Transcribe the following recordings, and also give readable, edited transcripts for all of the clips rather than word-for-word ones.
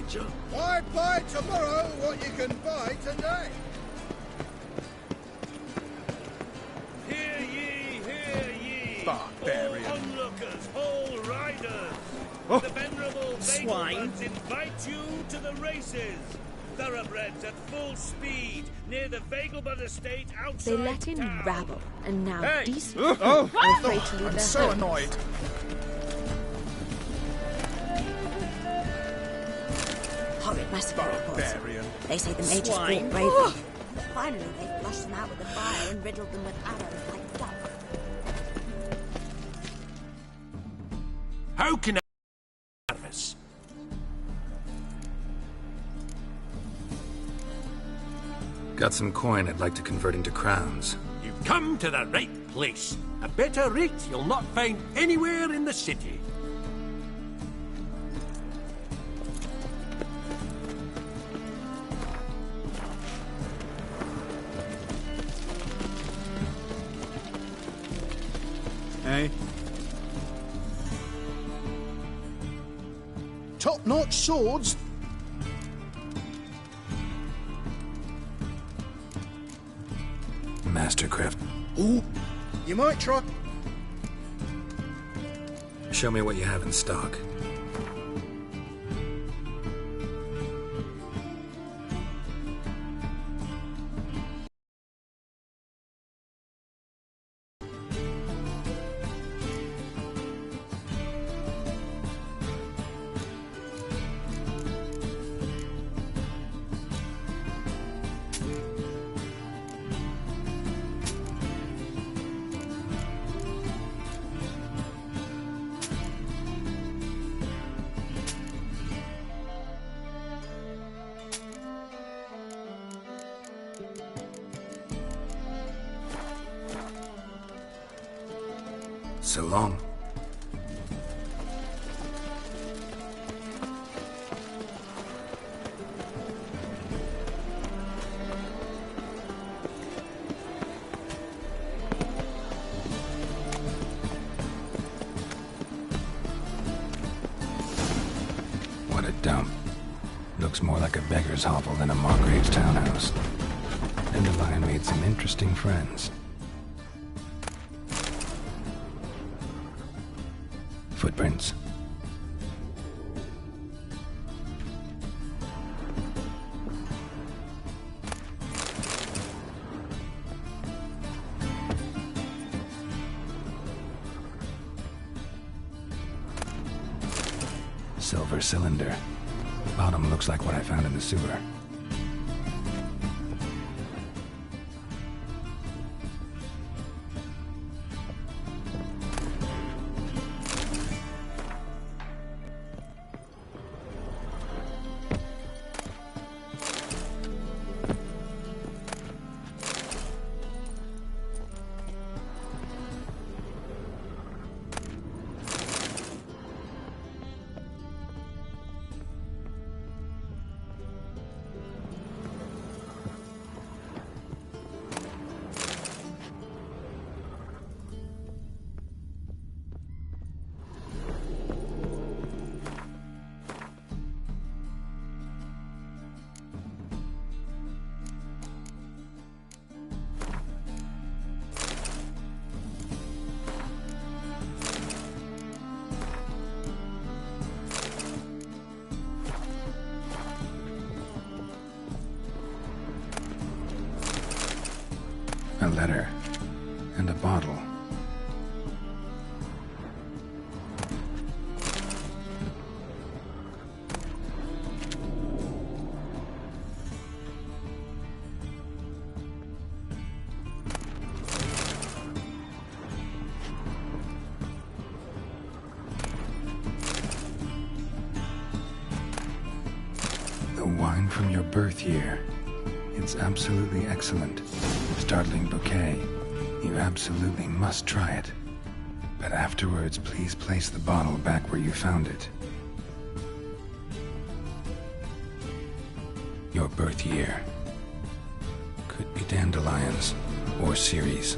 adventure. Why buy tomorrow what you can buy today? Hear ye, hear ye! Barbarian. All onlookers, all riders! Oh, The venerable swine. Baglebuds invite you to the races! Thoroughbreds at full speed near the Vagelbud estate outside They let in town. rabble, and now Hey! decent Oh, are afraid to leave I'm their so homes. annoyed. Horrid massacre reports. Barbarian. They say the mages Swine. fought bravely. Finally, they flushed them out with the fire and riddled them with arrows like duck. How can I service? Got some coin I'd like to convert into crowns. You've come to the right place. A better rate you'll not find anywhere in the city. Hey. Top-notch swords. Mastercraft. Ooh, you might try. Show me what you have in stock. So long. What a dump. Looks more like a beggar's hovel than a Margrave's townhouse. Dandelion made some interesting friends. Footprints. Silver cylinder. Bottom looks like what I found in the sewer. A letter. And a bottle. The wine from your birth year. It's absolutely excellent. Startling bouquet. You absolutely must try it. But afterwards, please place the bottle back where you found it. Your birth year. Could be dandelions or Ceres.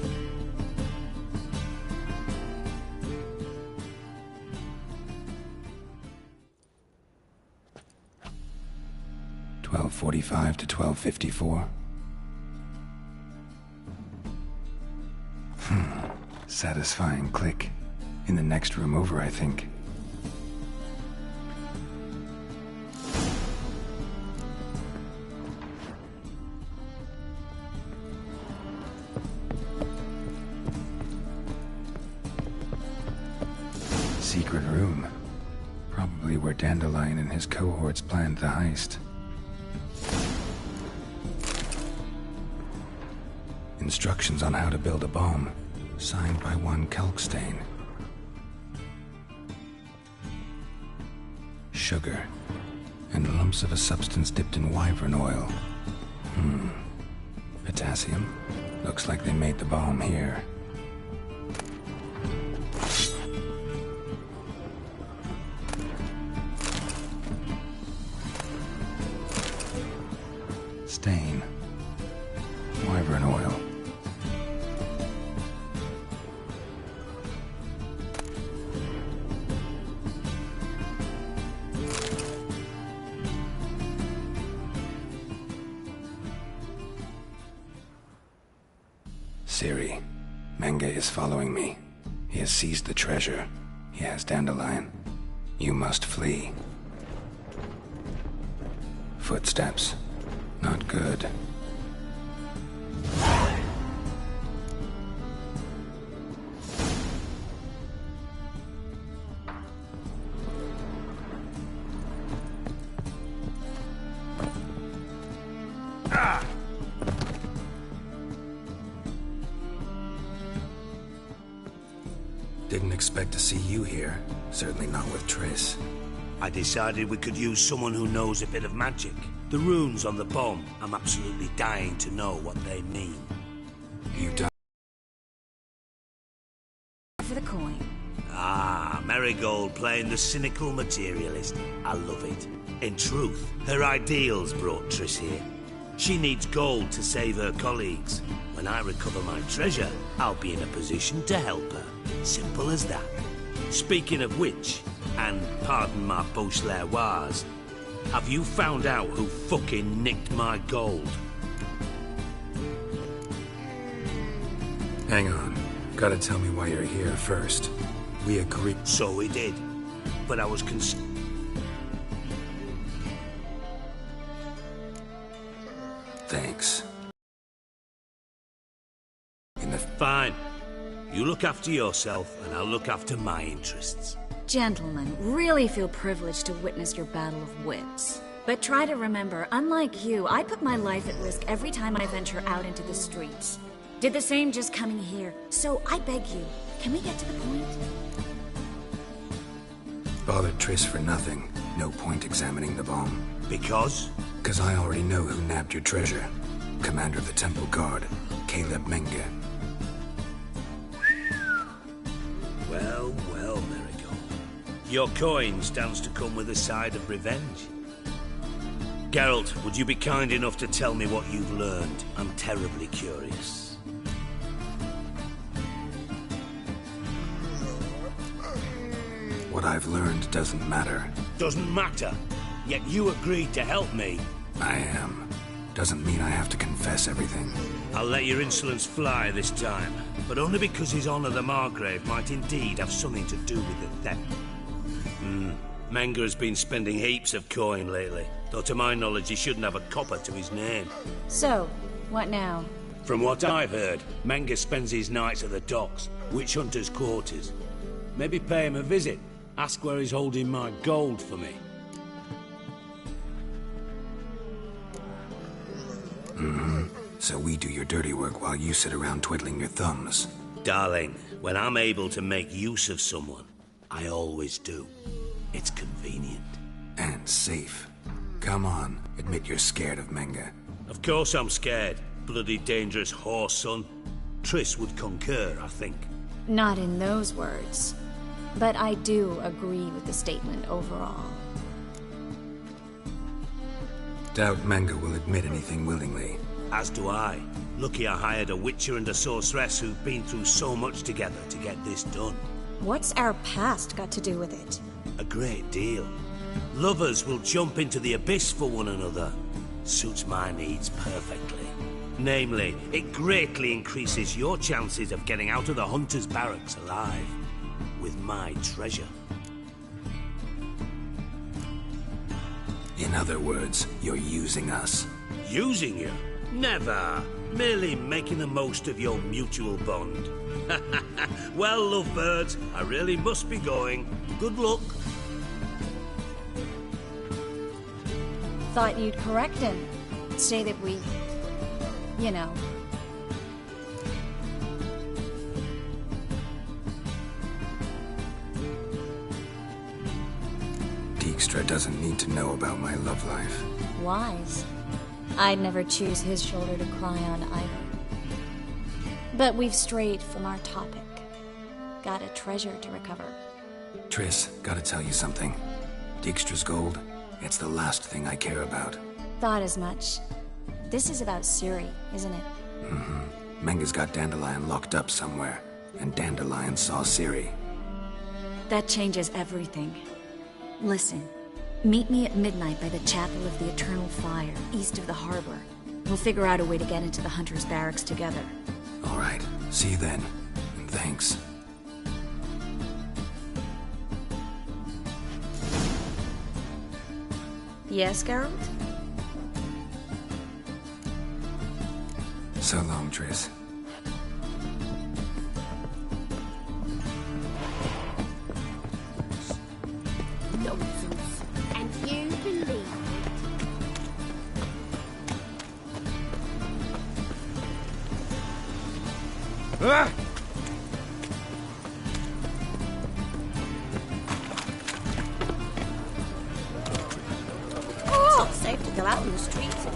1245 to 1254. Satisfying click. In the next room over, I think. Secret room. Probably where Dandelion and his cohorts planned the heist. Instructions on how to build a bomb. Signed by one Kalkstain. Sugar. And lumps of a substance dipped in wyvern oil. Potassium. Looks like they made the bomb here. Stain. Wyvern oil. Ciri, Menge is following me. He has seized the treasure. He has Dandelion. You must flee. Footsteps. Not good. Didn't expect to see you here. Certainly not with Triss. I decided we could use someone who knows a bit of magic. The runes on the bomb, I'm absolutely dying to know what they mean. You die For the coin. Ah, Marigold playing the cynical materialist. I love it. In truth, her ideals brought Triss here. She needs gold to save her colleagues. When I recover my treasure, I'll be in a position to help her. Simple as that. Speaking of which, and pardon my Beauclervoise, have you found out who fucking nicked my gold? Hang on. Gotta tell me why you're here first. We agreed. So we did. But I was Thanks. Fine. You look after yourself, and I'll look after my interests. Gentlemen, really feel privileged to witness your battle of wits. But try to remember, unlike you, I put my life at risk every time I venture out into the streets. Did the same just coming here. So I beg you, can we get to the point? Bothered Triss for nothing. No point examining the bomb. Because? Because I already know who nabbed your treasure. Commander of the Temple Guard, Caleb Menge. Well, well, Marigold. Your coin stands to come with a side of revenge. Geralt, would you be kind enough to tell me what you've learned? I'm terribly curious. What I've learned doesn't matter. Doesn't matter. Yet you agreed to help me. I am. Doesn't mean I have to confess everything. I'll let your insolence fly this time, but only because His Honor the Margrave might indeed have something to do with the theft. Menge has been spending heaps of coin lately, though to my knowledge he shouldn't have a copper to his name. So, what now? From what I've heard, Menge spends his nights at the docks, witch hunters' quarters. Maybe pay him a visit. Ask where he's holding my gold for me. So we do your dirty work while you sit around twiddling your thumbs. Darling, when I'm able to make use of someone, I always do. It's convenient. And safe. Come on, admit you're scared of Menge. Of course I'm scared. Bloody dangerous horse, son. Triss would concur, I think. Not in those words. But I do agree with the statement overall. Doubt Menge will admit anything willingly. As do I. Lucky I hired a witcher and a sorceress who've been through so much together to get this done. What's our past got to do with it? A great deal. Lovers will jump into the abyss for one another. suits my needs perfectly. Namely, it greatly increases your chances of getting out of the Hunter's barracks alive with my treasure. In other words, you're using us. Using you? Never. Merely making the most of your mutual bond. Well, lovebirds, I really must be going. Good luck. Thought you'd correct him. Say that we... you know... Dijkstra doesn't need to know about my love life. wise. I'd never choose his shoulder to cry on either. But we've strayed from our topic. Got a treasure to recover. Triss, gotta tell you something. Dijkstra's gold, it's the last thing I care about. Thought as much. This is about Ciri, isn't it? Mm-hmm. Menga's got Dandelion locked up somewhere, and Dandelion saw Ciri. That changes everything. Listen, meet me at midnight by the Chapel of the Eternal Fire, east of the harbor. We'll figure out a way to get into the Hunter's barracks together. All right, see you then, and thanks. Yes, Geralt? So long, Triss. Nonsense. And you believe it? Ah! It's not safe to go out in the streets.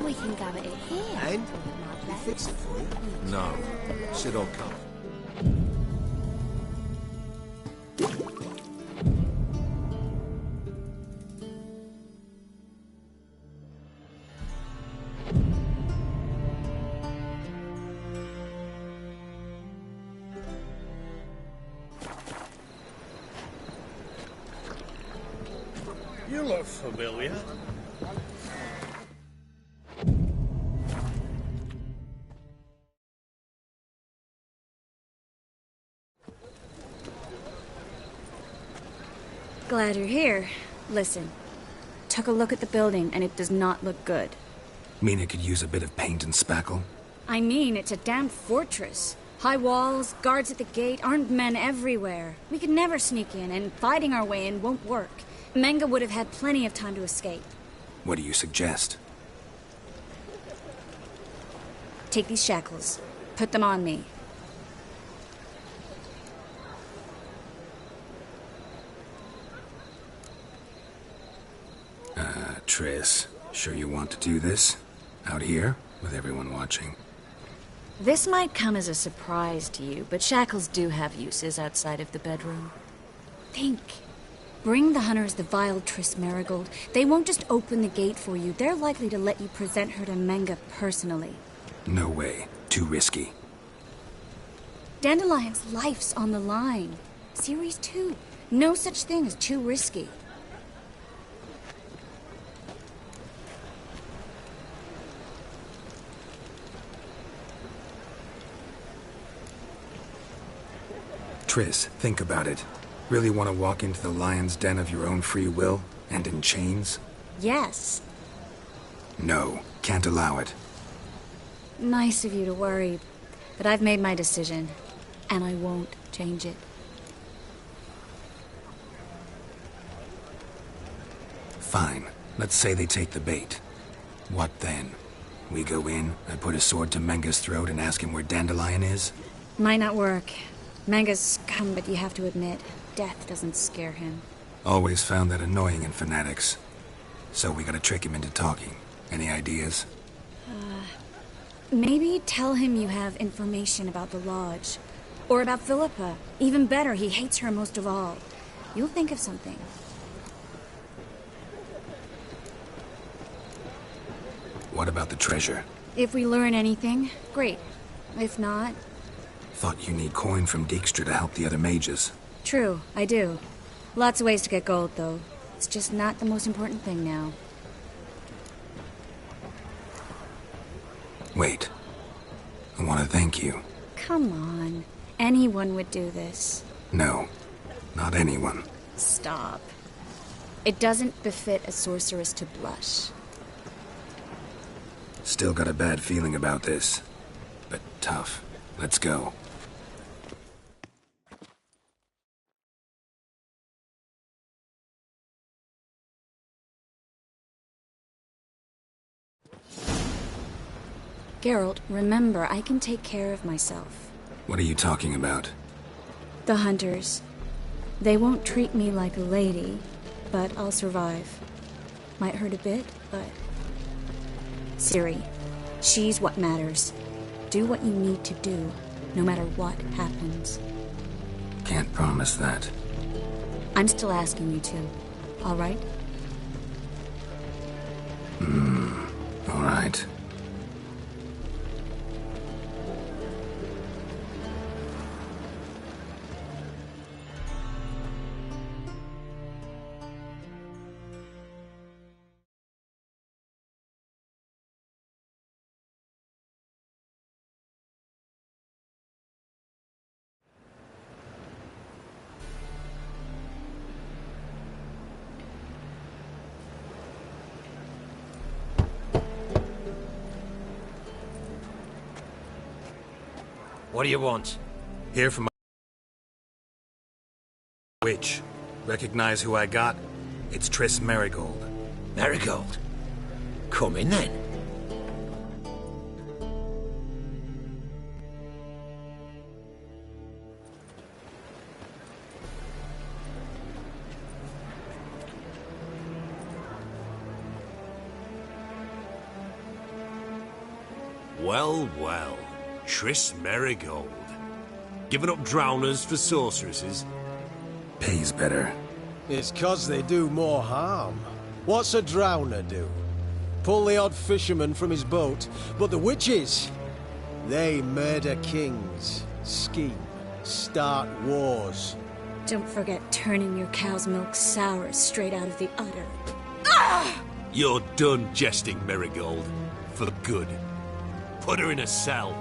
We can go at it here. And? You fix it for you? No. Said I'll come. You look familiar. Glad you're here. Listen, took a look at the building and it does not look good. Mean it could use a bit of paint and spackle? I mean, it's a damn fortress. High walls, guards at the gate, armed men everywhere. We could never sneak in, and fighting our way in won't work. Menga would have had plenty of time to escape. What do you suggest? Take these shackles. Put them on me. Triss, sure you want to do this? Out here, with everyone watching? This might come as a surprise to you, but shackles do have uses outside of the bedroom. Think. Bring the hunters the vile Triss Merigold. They won't just open the gate for you. They're likely to let you present her to Menga personally. No way. Too risky. Dandelion's life's on the line. Ciri's too. No such thing as too risky. Triss, think about it. Really want to walk into the lion's den of your own free will, and in chains? Yes. No, can't allow it. Nice of you to worry, but I've made my decision, and I won't change it. Fine. Let's say they take the bait. What then? We go in, I put a sword to Menga's throat and ask him where Dandelion is? Might not work. Menga's scum, but you have to admit, death doesn't scare him. Always found that annoying in fanatics. So we gotta trick him into talking. Any ideas? Maybe tell him you have information about the Lodge. Or about Philippa. Even better, he hates her most of all. You'll think of something. What about the treasure? If we learn anything, great. If not... Thought you need coin from Dijkstra to help the other mages. True, I do. Lots of ways to get gold, though. It's just not the most important thing now. Wait. I want to thank you. Come on. Anyone would do this. No, not anyone. Stop. It doesn't befit a sorceress to blush. Still got a bad feeling about this. But tough. Let's go. Geralt, remember, I can take care of myself. What are you talking about? The hunters. They won't treat me like a lady, but I'll survive. Might hurt a bit, but... Ciri, she's what matters. Do what you need to do, no matter what happens. Can't promise that. I'm still asking you to, all right? All right. What do you want? Here from my witch. Recognize who I got? It's Triss Merigold. Merigold? Come in then. Well, well. Triss Merigold. Giving up drowners for sorceresses? Pays better. It's 'cause they do more harm. What's a drowner do? Pull the odd fisherman from his boat. But the witches, they murder kings, scheme, start wars. Don't forget turning your cow's milk sour straight out of the udder. You're done jesting, Merigold. For good. Put her in a cell.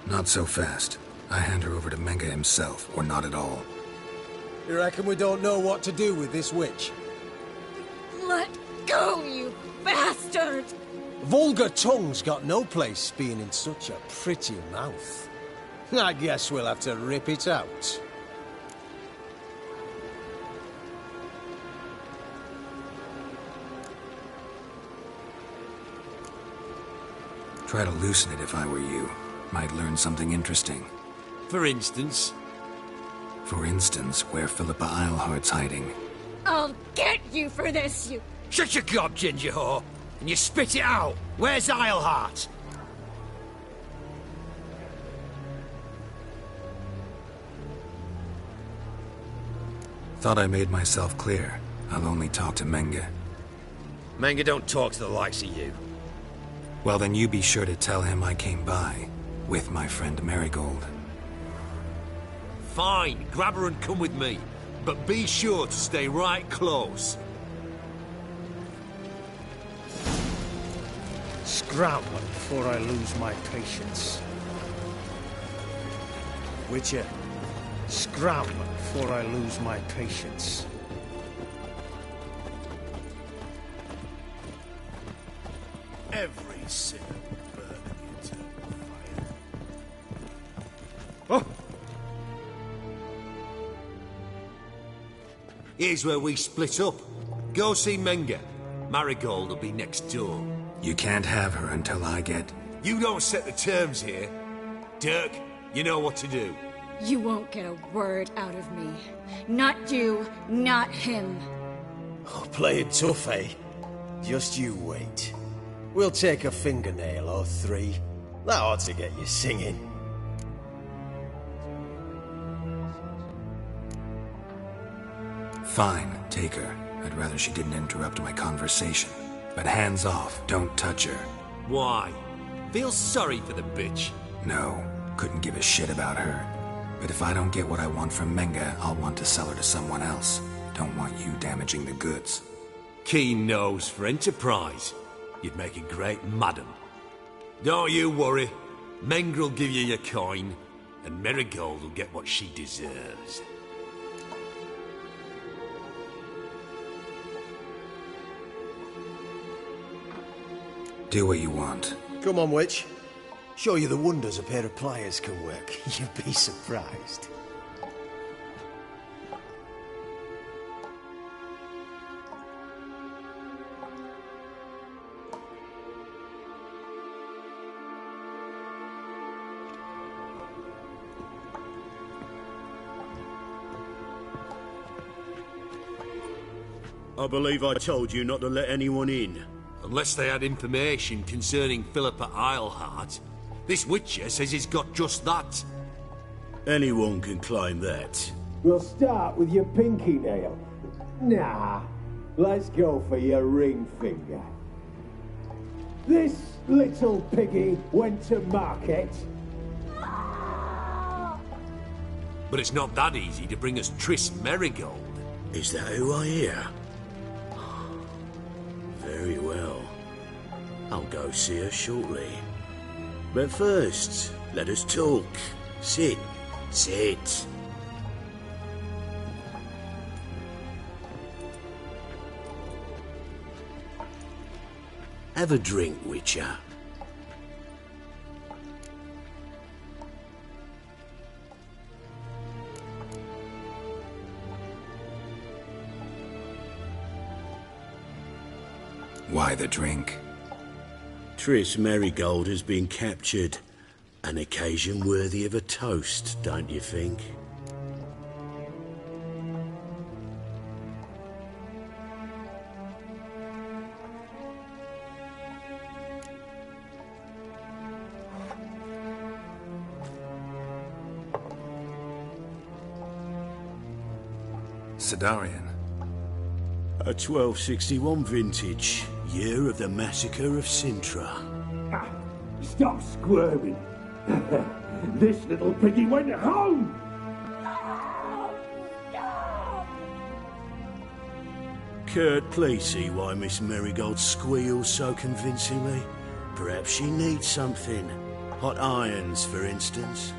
Not so fast. I hand her over to Menge himself, or not at all. You reckon we don't know what to do with this witch? Let go, you bastard! Vulgar tongue's got no place being in such a pretty mouth. I guess we'll have to rip it out. Try to loosen it if I were you. Might learn something interesting. For instance? For instance, where Philippa Eilhart's hiding. I'll get you for this, you... Shut your gob, ginger whore, and you spit it out. Where's Eilhart? Thought I made myself clear. I'll only talk to Menge. Menge don't talk to the likes of you. Well, then you be sure to tell him I came by. With my friend Merigold. Fine, grab her and come with me. But be sure to stay right close. Scram before I lose my patience. Witcher, scram before I lose my patience. Every sin burning into fire. Oh. Here's where we split up. Go see Menge. Merigold will be next door. You can't have her until I get... You don't set the terms here. Dirk, you know what to do. You won't get a word out of me. Not you, not him. Oh, play it tough, eh? Just you wait. We'll take a fingernail or three. That ought to get you singing. Fine, take her. I'd rather she didn't interrupt my conversation. But hands off, don't touch her. Why? Feel sorry for the bitch. No, couldn't give a shit about her. But if I don't get what I want from Menga, I'll want to sell her to someone else. Don't want you damaging the goods. Keen nose for enterprise. You'd make a great madam. Don't you worry. Mengrel will give you your coin, and Marigold will get what she deserves. Do what you want. Come on, witch. Show you the wonders a pair of pliers can work. You'd be surprised. I believe I told you not to let anyone in. Unless they had information concerning Philippa Eilhart. This Witcher says he's got just that. Anyone can claim that. We'll start with your pinky nail. Nah, let's go for your ring finger. This little piggy went to market. But it's not that easy to bring us Triss Merigold. Is that who I hear? Very well. I'll go see her shortly. But first, let us talk. Sit. Sit. Have a drink, Witcher. Why the drink? Triss Merigold has been captured. An occasion worthy of a toast, don't you think? Sidarian. A 1261 vintage, year of the massacre of Sintra. Stop squirming. This little piggy went home. Kurt, please see why Miss Merigold squeals so convincingly. Perhaps she needs something. Hot irons, for instance.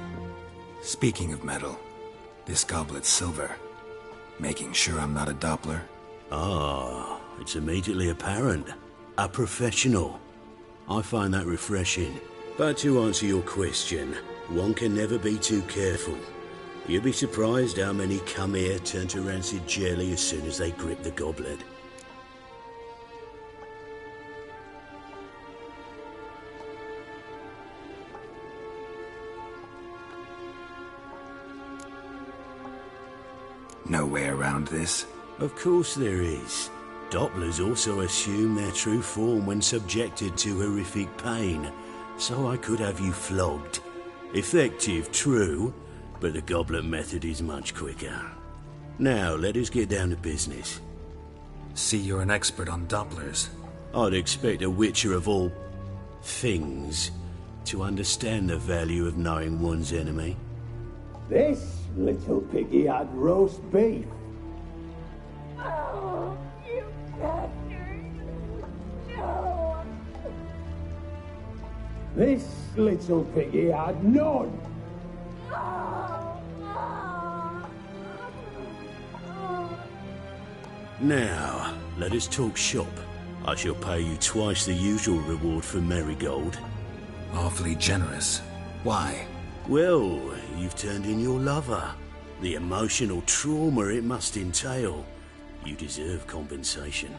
Speaking of metal, this goblet's silver. Making sure I'm not a Doppler. Ah, it's immediately apparent. A professional. I find that refreshing. But to answer your question, one can never be too careful. You'd be surprised how many come here turn to rancid jelly as soon as they grip the goblet. No way around this. Of course there is. Dopplers also assume their true form when subjected to horrific pain, so I could have you flogged. Effective, true, but the goblet method is much quicker. Now, let us get down to business. See, you're an expert on Dopplers. I'd expect a witcher of all things to understand the value of knowing one's enemy. This little piggy had roast beef. Oh, you bastard. No. This little piggy had none. Now, let us talk shop. I shall pay you twice the usual reward for Merigold. Awfully generous. Why? Well, you've turned in your lover. The emotional trauma it must entail. You deserve compensation.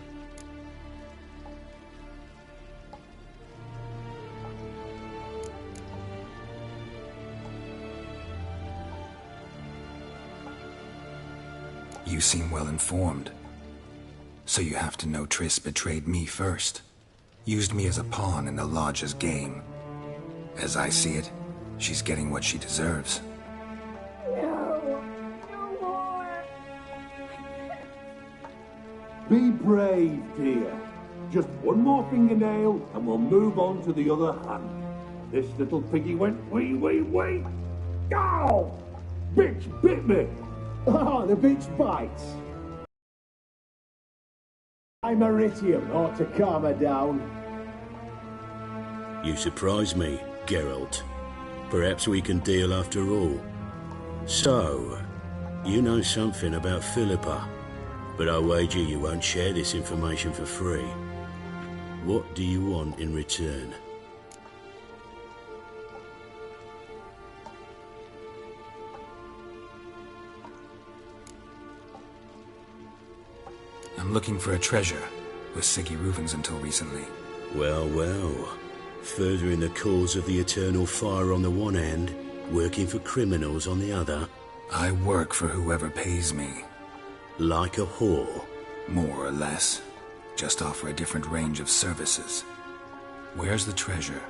You seem well informed. So you have to know Triss betrayed me first. Used me as a pawn in the Lodge's game. As I see it, she's getting what she deserves. No. No more. Be brave, dear. Just one more fingernail and we'll move on to the other hand. This little piggy went wee. Ow! Bitch bit me! Oh, the bitch bites. Imeritium ought to calm her down. You surprise me, Geralt. Perhaps we can deal after all. So, you know something about Philippa, but I wager you won't share this information for free. What do you want in return? I'm looking for a treasure. Was Siggy Ruvens until recently. Well, well. Furthering the cause of the eternal fire on the one hand, working for criminals on the other. I work for whoever pays me. Like a whore? More or less. Just offer a different range of services. Where's the treasure?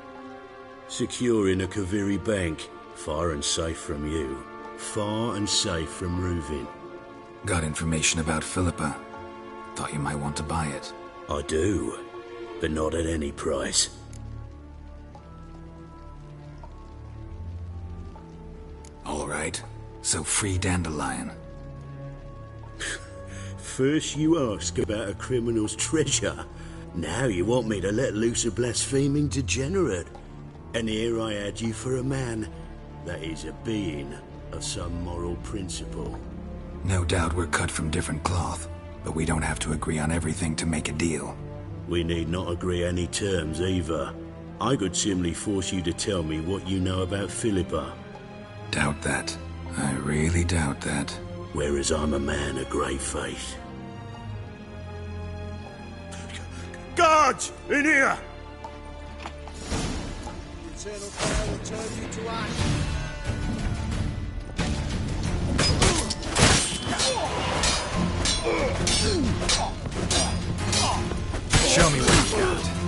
Secure in a Kaviri bank. Far and safe from you. Far and safe from Ruvin. Got information about Philippa. Thought you might want to buy it. I do, but not at any price. All right, so free Dandelion. First you ask about a criminal's treasure. Now you want me to let loose a blaspheming degenerate. And here I had you for a man. That is a being of some moral principle. No doubt we're cut from different cloth. But we don't have to agree on everything to make a deal. We need not agree any terms either. I could simply force you to tell me what you know about Philippa. Doubt that. I really doubt that. Whereas I'm a man of great faith. Guards! In here! The eternal fire will turn you to ash. Show me what you got.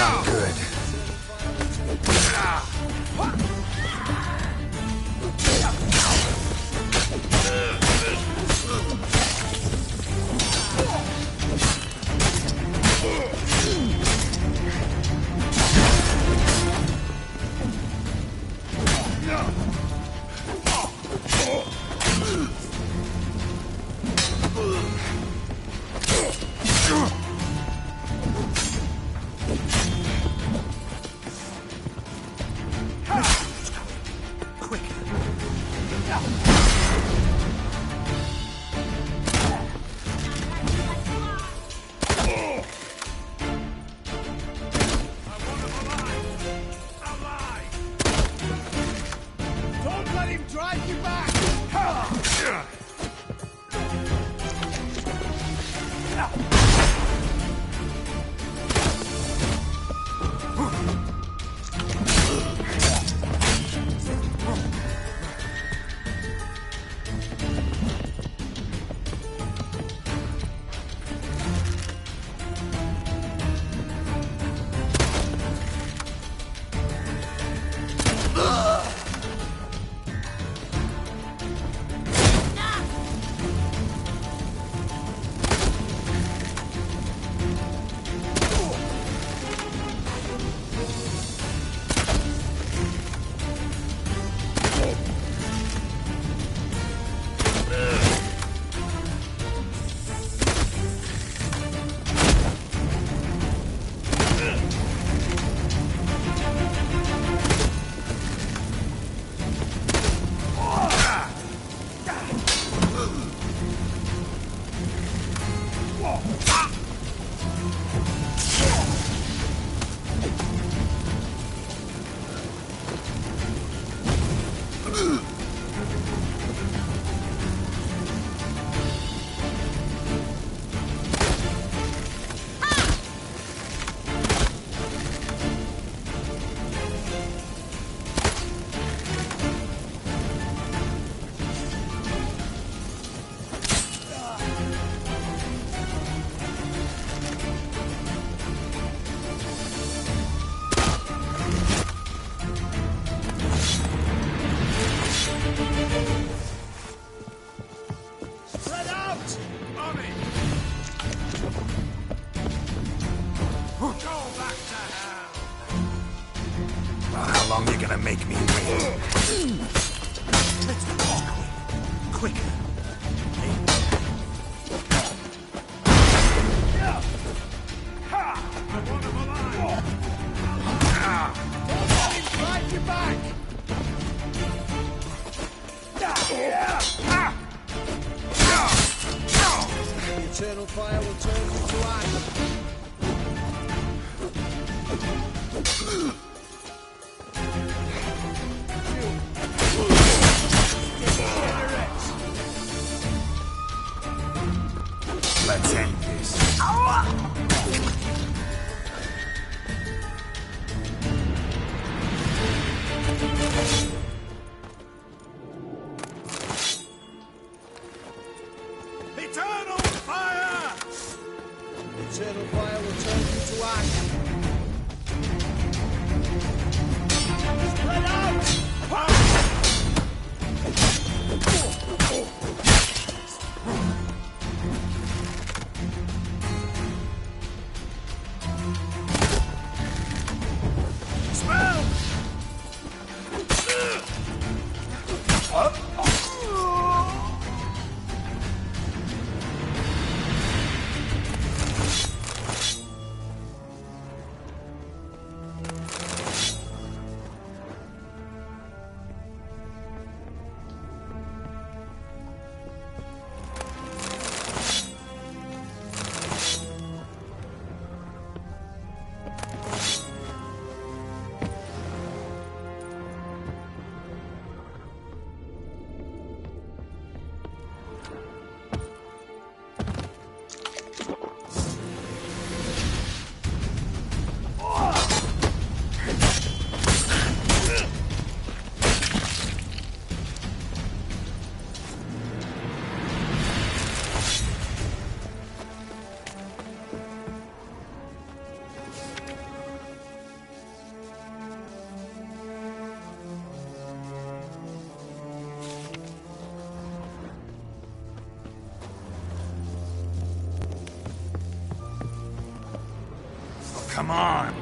not good. Don't let him drive you back! How long you gonna make me wait? Let's go. Quicker. Drive you back! The eternal fire will turn you to ice. Let's end this. Eternal fire! Eternal Come on!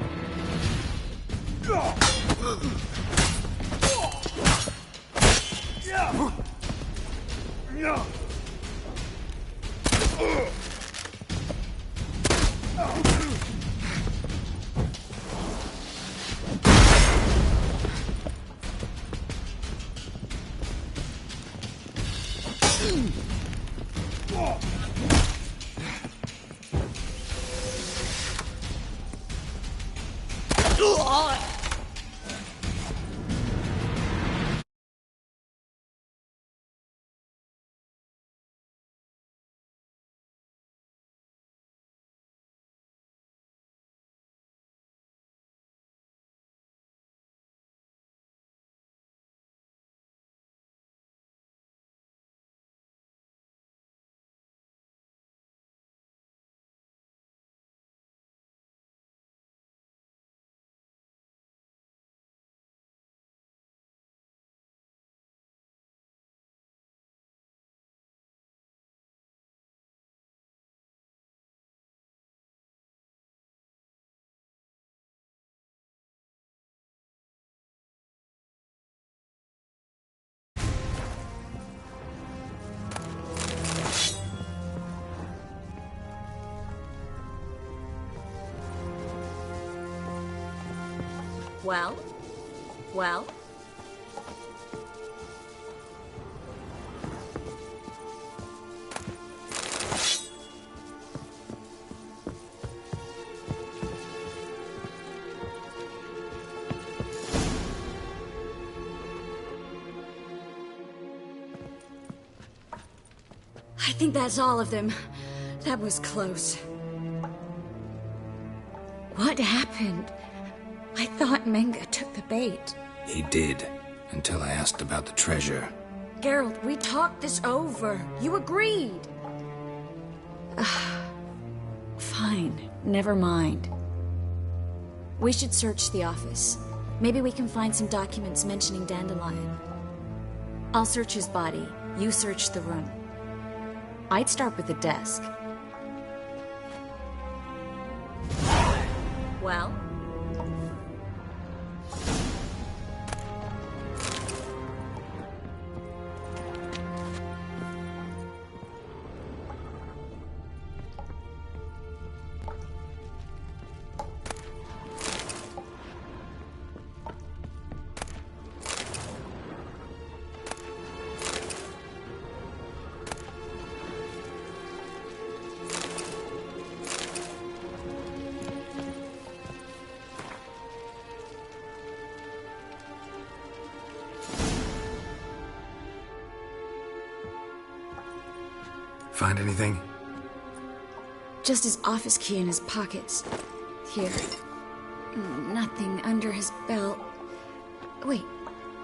Well? Well? I think that's all of them. That was close. What happened? I thought Menge took the bait. He did, until I asked about the treasure. Geralt, we talked this over. You agreed. Fine, never mind. We should search the office. Maybe we can find some documents mentioning Dandelion. I'll search his body. You search the room. I'd start with the desk. Well? Find anything? Just his office key in his pockets. Here. Nothing under his belt. Wait,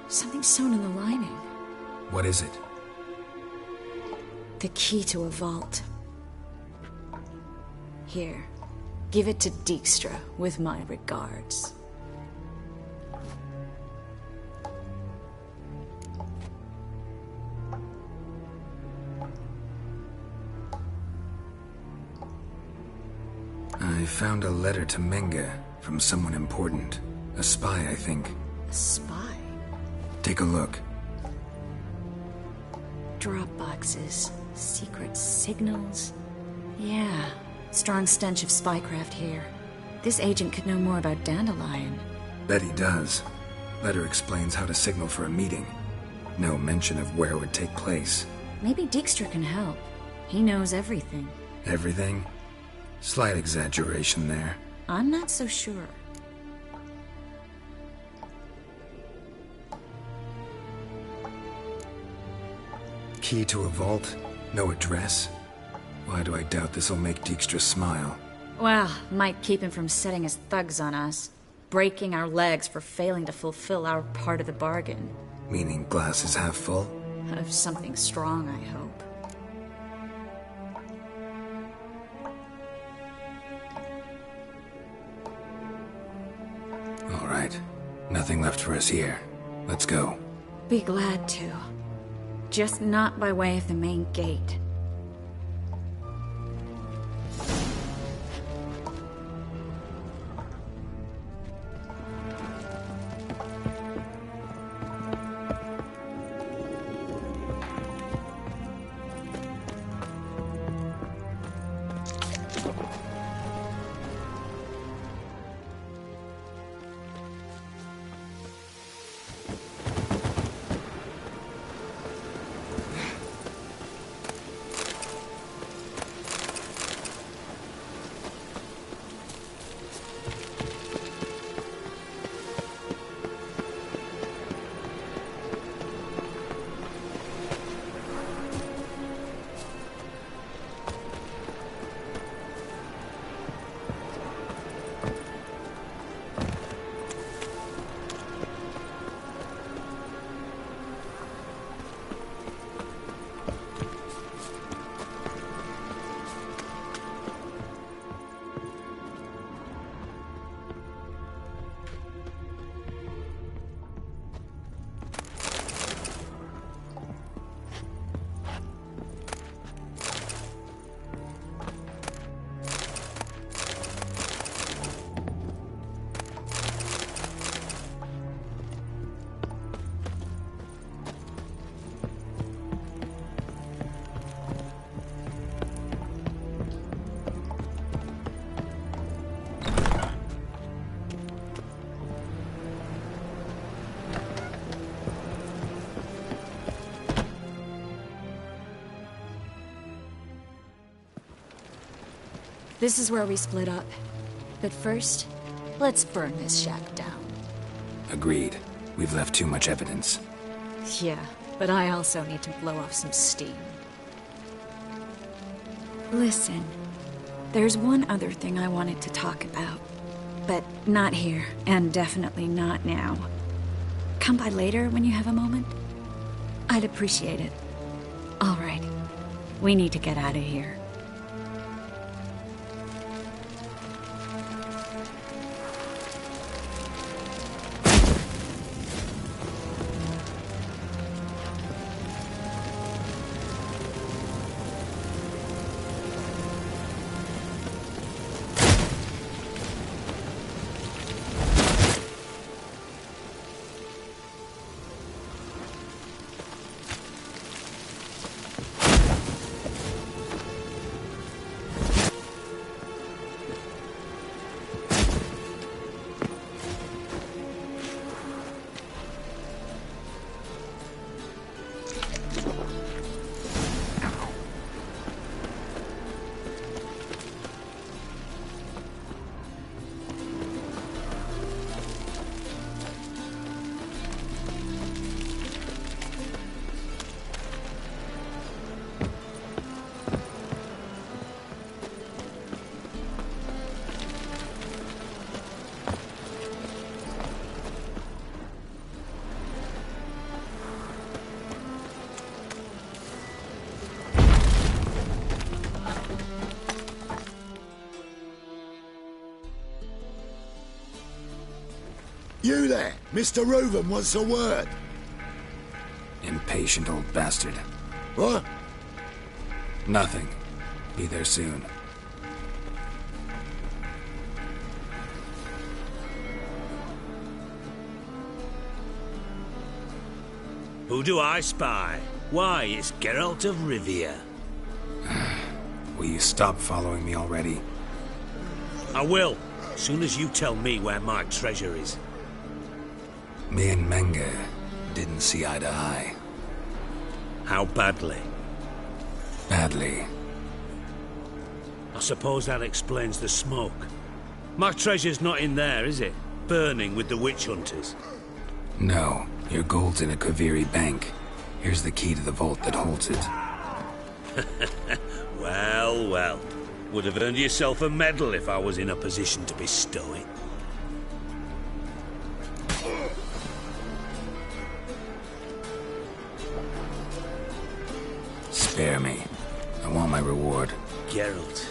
something sewn in the lining. What is it? The key to a vault. Here. Give it to Dijkstra, with my regards. I found a letter to Menge from someone important. A spy, I think. A spy? Take a look. Drop boxes, secret signals. Yeah, strong stench of spycraft here. This agent could know more about Dandelion. Bet he does. Letter explains how to signal for a meeting. No mention of where it would take place. Maybe Dijkstra can help. He knows everything. Everything? Slight exaggeration there. I'm not so sure. Key to a vault? No address? Why do I doubt this'll make Dijkstra smile? Well, might keep him from setting his thugs on us. Breaking our legs for failing to fulfill our part of the bargain. Meaning glass is half full? Of something strong, I hope. All right. Nothing left for us here. Let's go. Be glad to. Just not by way of the main gate. This is where we split up. But first, let's burn this shack down. Agreed. We've left too much evidence. Yeah, but I also need to blow off some steam. Listen, there's one other thing I wanted to talk about. But not here, and definitely not now. Come by later when you have a moment? I'd appreciate it. All right. We need to get out of here. You there! Mr. Reuven wants a word. Impatient old bastard. What? Nothing. Be there soon. Who do I spy? Why, it's Geralt of Rivia. Will you stop following me already? I will, as soon as you tell me where my treasure is. Me and Menge didn't see eye to eye. How badly? Badly. I suppose that explains the smoke. My treasure's not in there, is it? Burning with the witch hunters. No, your gold's in a Kaviri bank. Here's the key to the vault that holds it. Well, well. Would have earned yourself a medal if I was in a position to bestow it. Spare me. I want my reward. Geralt,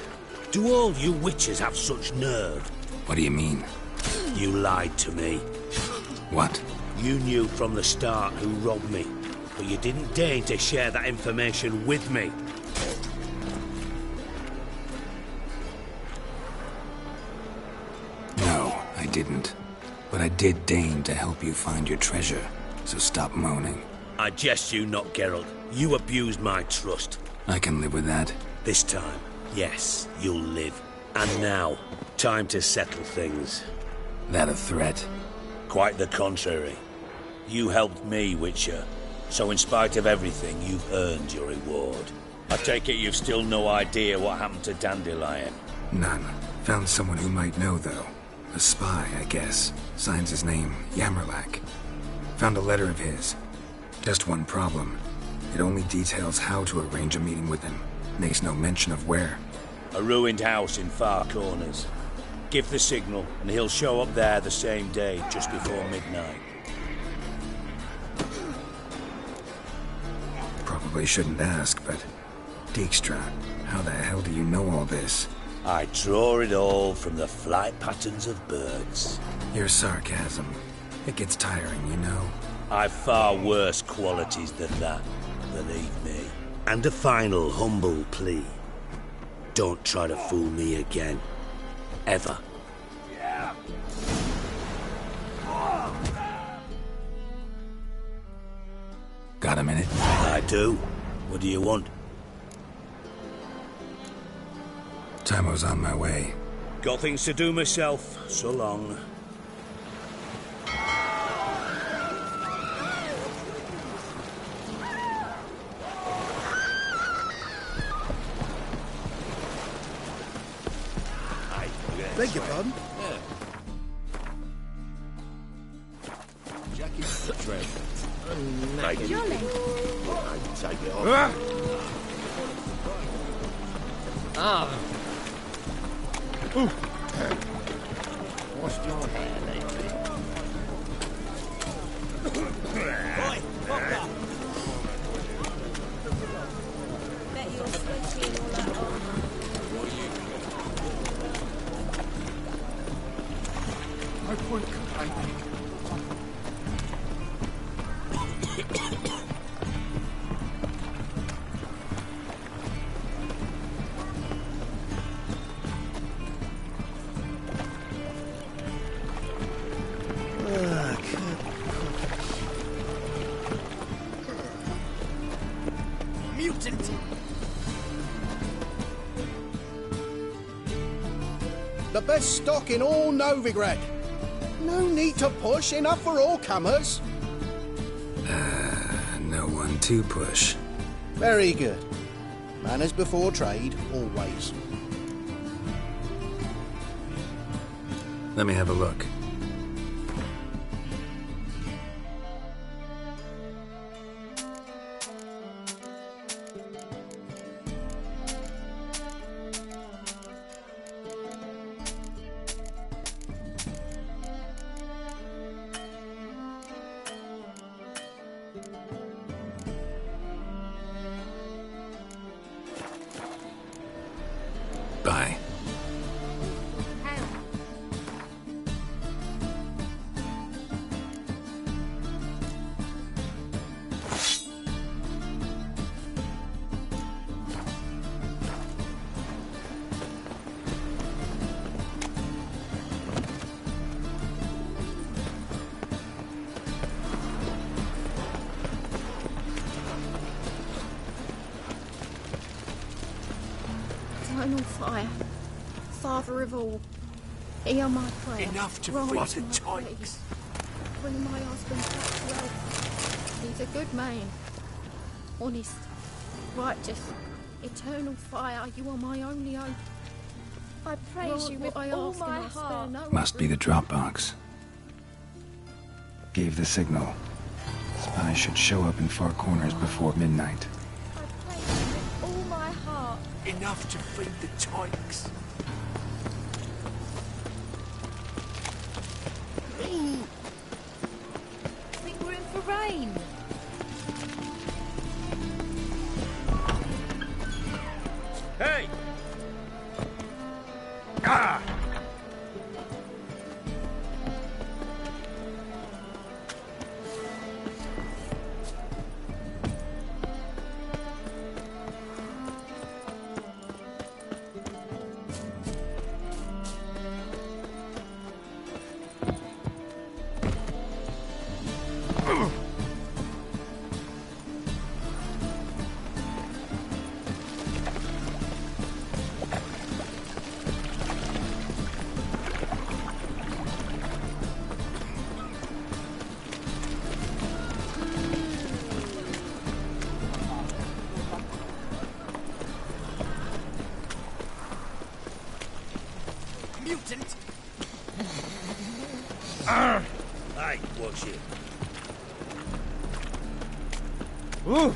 do all you witches have such nerve? What do you mean? You lied to me. What? You knew from the start who robbed me, but you didn't deign to share that information with me. No, I didn't. But I did deign to help you find your treasure, so stop moaning. I jest you not, Geralt. You abused my trust. I can live with that. This time, yes, you'll live. And now, time to settle things. That a threat? Quite the contrary. You helped me, Witcher. So in spite of everything, you've earned your reward. I take it you've still no idea what happened to Dandelion? None. Found someone who might know, though. A spy, I guess. Signs his name, Yamerlak. Found a letter of his. Just one problem. It only details how to arrange a meeting with him. Makes no mention of where. A ruined house in Far Corners. Give the signal, and he'll show up there the same day, just before midnight. Probably shouldn't ask, but... Dijkstra, how the hell do you know all this? I draw it all from the flight patterns of birds. Your sarcasm. It gets tiring, you know? I've far worse qualities than that, believe me. And a final humble plea. Don't try to fool me again. Ever. Got a minute? I do. What do you want? Tymo's on my way. Got things to do myself. So long. Beg your pardon? Yeah. Jacket's the tread. Jolly. Take it off. What's your hair lately? Bet you're sweaty and all that on. I won't complain. Mutant! The best stock in all Novigrad. No need to push, enough for all comers. No one to push. Very good. Manners before trade, always. Let me have a look. Bye. Eternal fire, Father of all, hear my prayer. Enough to Rise feed the my tykes. plagues. Bring my husband back to health. He's a good man, honest, righteous. Eternal fire, you are my only hope. I praise you with all my heart. Must be the Dropbox. Gave the signal. Spies should show up in far corners before midnight. I praise you with all my heart. Enough to feed the tykes. I think we're in for rain. Hey! Ah! Mutant! Hey, watch it. Ooh.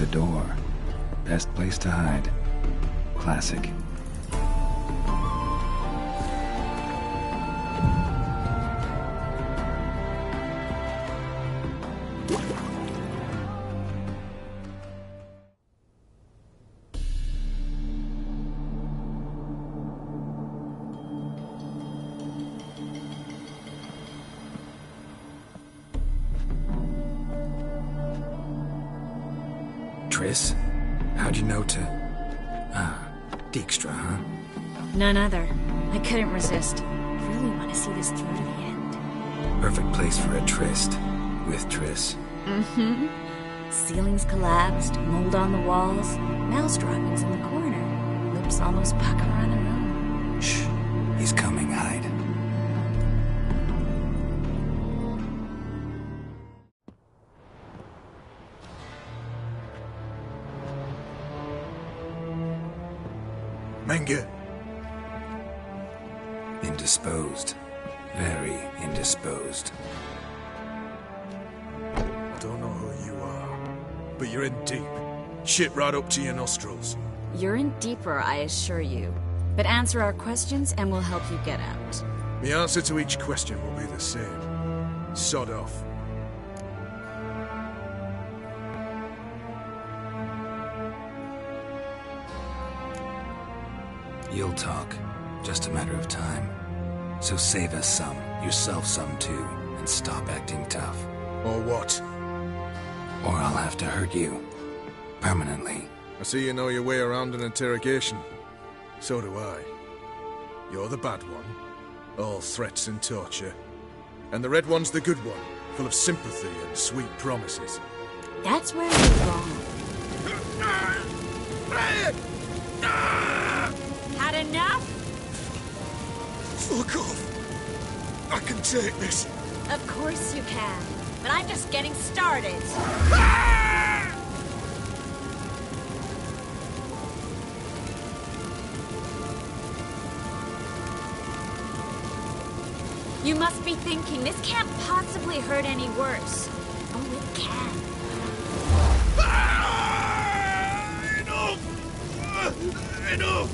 the door. Best place to hide. Classic. Triss? How'd you know to... Dijkstra, huh? None other. I couldn't resist. I really want to see this through to the end. Perfect place for a tryst. With Triss. Mm-hmm. Ceilings collapsed, mold on the walls, mouse droppings in the corner. Lips almost pucker on their own. Shh. He's coming, hide. Menge. Indisposed. Very indisposed. I don't know who you are, but you're in deep. Shit right up to your nostrils. You're in deeper, I assure you. But answer our questions and we'll help you get out. The answer to each question will be the same. Sod off. You'll talk. Just a matter of time. So save us some, yourself some too, and stop acting tough. Or what? Or I'll have to hurt you. Permanently. I see you know your way around an interrogation. So do I. You're the bad one. All threats and torture. And the red one's the good one, full of sympathy and sweet promises. That's where you're wrong. Had enough? Fuck off! I can take this. Of course you can. But I'm just getting started. You must be thinking, this can't possibly hurt any worse. Oh, it can. Enough! Enough!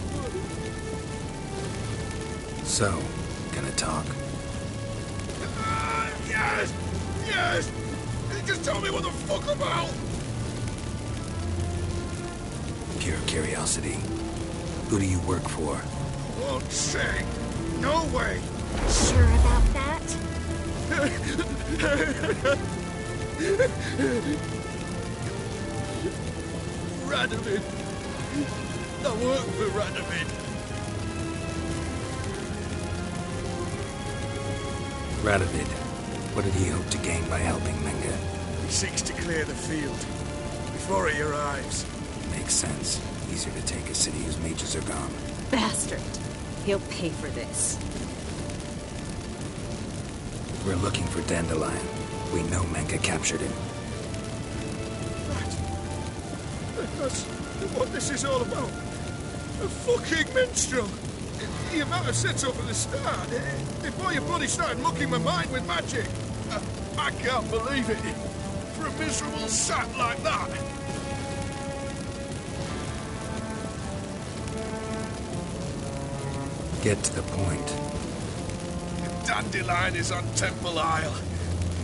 So, gonna talk? Yes! Yes! Just tell me what the fuck about! Pure curiosity. Who do you work for? Won't say. No way! Sure about that? Radovid. I work for Radovid. Radovid. What did he hope to gain by helping Menge? He seeks to clear the field before he arrives. Makes sense. Easier to take a city whose mages are gone. Bastard. He'll pay for this. We're looking for Dandelion. We know Menge captured him. That's what this is all about. A fucking minstrel. You might have said so from the start. Before you bloody started mucking my mind with magic. I can't believe it. For a miserable sap like that. Get to the point. Dandelion is on Temple Isle,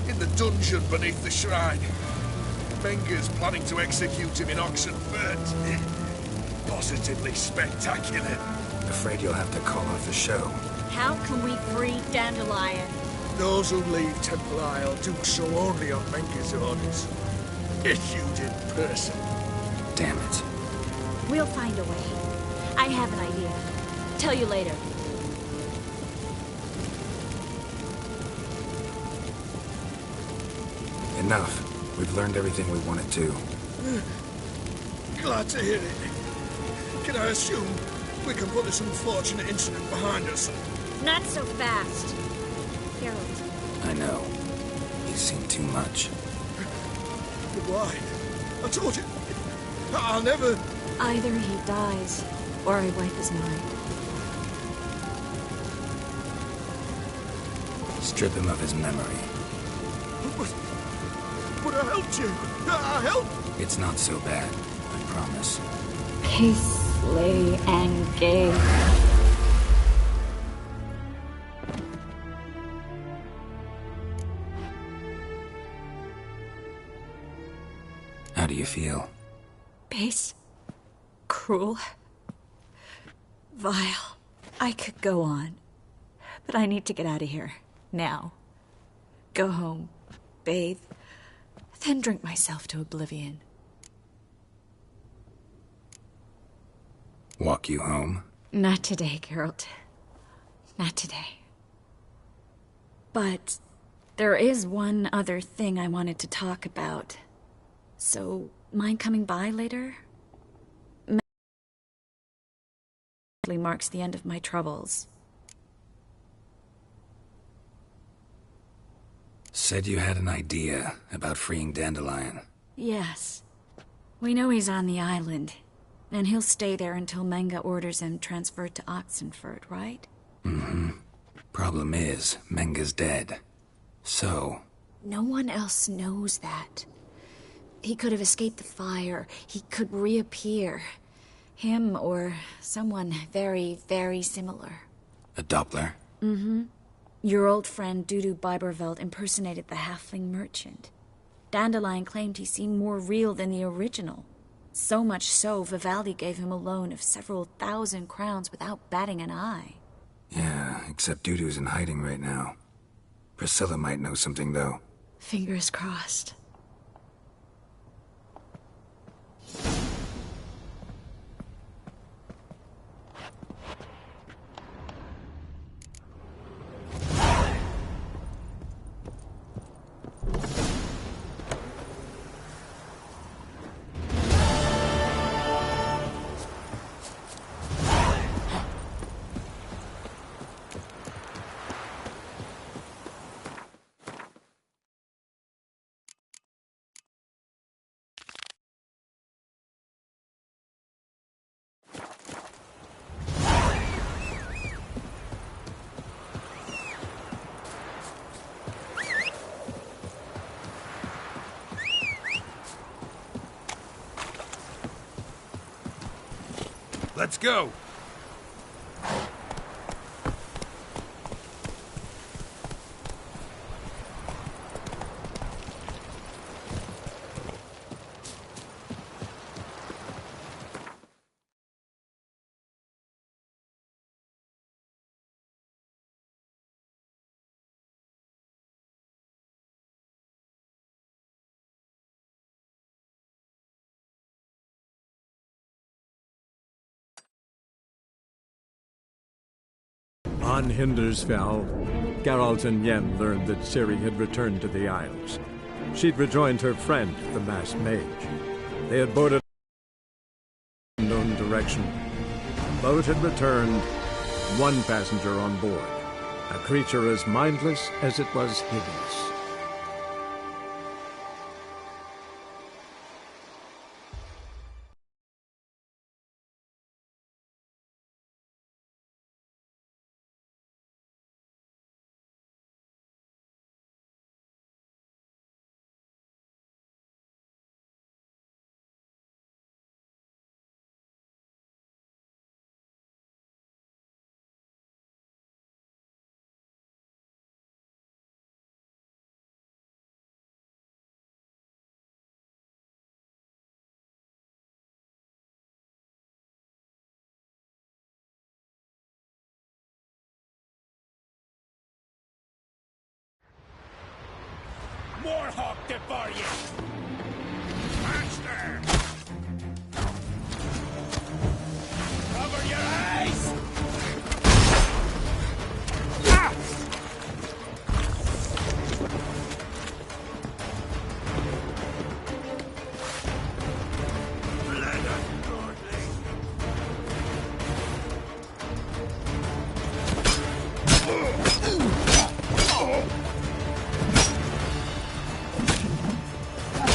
in the dungeon beneath the shrine. Menge's planning to execute him in Oxenfurt. Positively spectacular. Afraid you'll have to call off the show. How can we free Dandelion? Those who leave Temple Isle do so only on Menge's orders. Issued in person. Damn it. We'll find a way. I have an idea. Tell you later. Enough. We've learned everything we wanted to. Glad to hear it. Can I assume we can put this unfortunate incident behind us? Not so fast. Harold. I know. You've seen too much. But why? I told you. I'll never... Either he dies, or I wipe his mind. Strip him of his memory. but I helped you. I helped. It's not so bad, I promise. Peace, Lady Angay. How do you feel? Base. Cruel. Vile. I could go on. But I need to get out of here. Now. Go home. Bathe. Then drink myself to oblivion. Walk you home? Not today, Geralt. Not today. But there is one other thing I wanted to talk about. So, mind coming by later? Marks the end of my troubles. Said you had an idea about freeing Dandelion. Yes. We know he's on the island, and he'll stay there until Menge orders him transferred to Oxenford, right? Mm-hmm. Problem is, Menge's dead. So... No one else knows that. He could have escaped the fire. He could reappear. Him or someone very, very similar. A Doppler? Mm-hmm. Your old friend Dudu Biberveld impersonated the halfling merchant. Dandelion claimed he seemed more real than the original. So much so, Vivaldi gave him a loan of several thousand crowns without batting an eye. Yeah, except Dudu's in hiding right now. Priscilla might know something, though. Fingers crossed. Let's go. On Hindersfell, Geralt and Yen learned that Ciri had returned to the Isles. She'd rejoined her friend, the masked mage. They had boarded in an unknown direction. The boat had returned, one passenger on board, a creature as mindless as it was hideous. Warhawk debar you! Master! Cover your eyes! Ah! Let us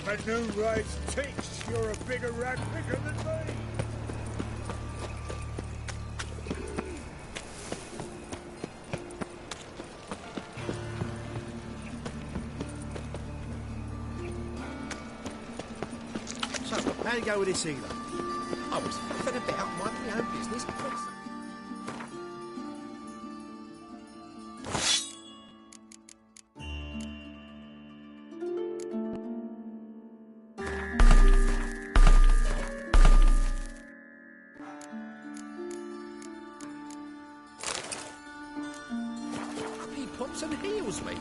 Like a new rice takes, you're a bigger rat picker than me. So, how'd you go with this healer? I was fed about minding my own business. Pops and heals me.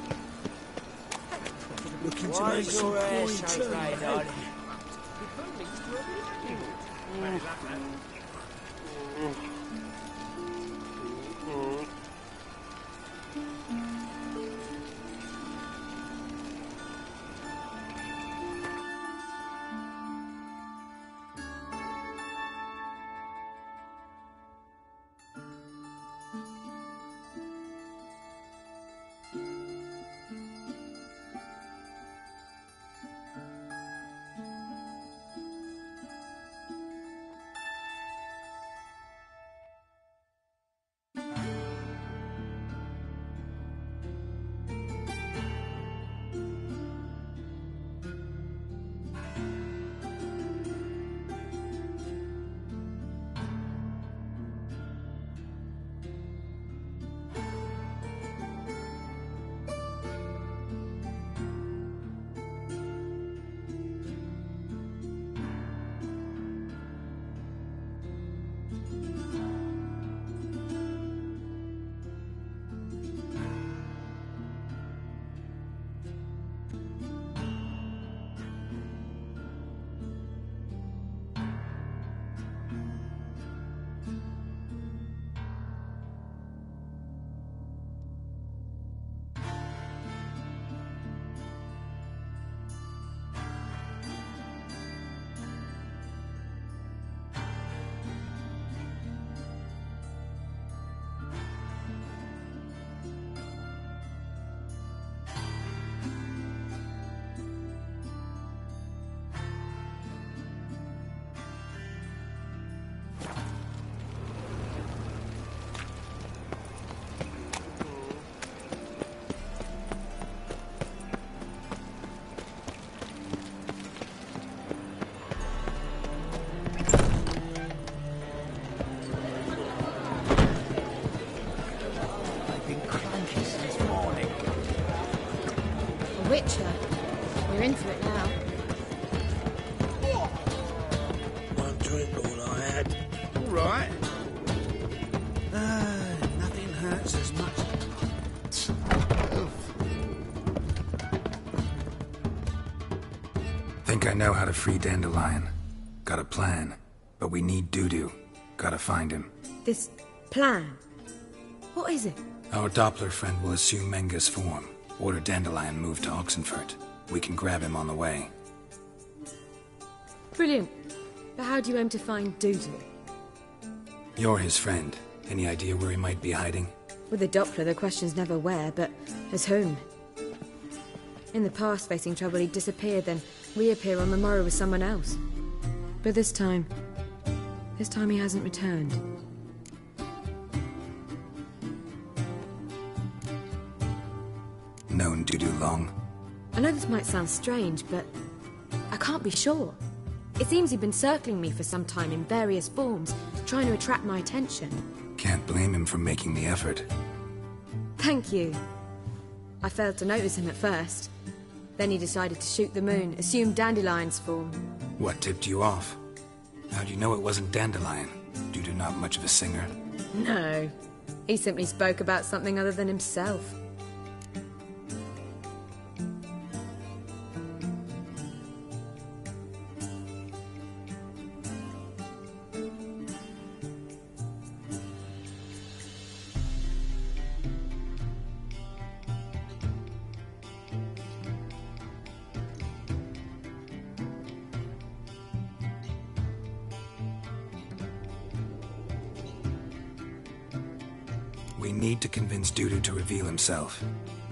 Looking to make some coin too, eh? Witcher. You're in for it now. One drink all I had. All right. Nothing hurts as much. Think I know how to free Dandelion. Got a plan. But we need Dudu. Gotta find him. This plan? What is it? Our Doppler friend will assume Menga's form. Order Dandelion moved to Oxenfurt. We can grab him on the way. Brilliant. But how do you aim to find Dudu? You're his friend. Any idea where he might be hiding? With the Doppler, the question's never where, but as whom. In the past, facing trouble, he'd disappear, then reappear on the morrow with someone else. But this time he hasn't returned. known Dudu long? I know this might sound strange, but I can't be sure. It seems he'd been circling me for some time in various forms, trying to attract my attention. Can't blame him for making the effort. Thank you. I failed to notice him at first. Then he decided to shoot the moon, assume Dandelion's form. What tipped you off? How'd you know it wasn't Dandelion? Dudu not much of a singer? No. He simply spoke about something other than himself. We need to convince Dudu to reveal himself.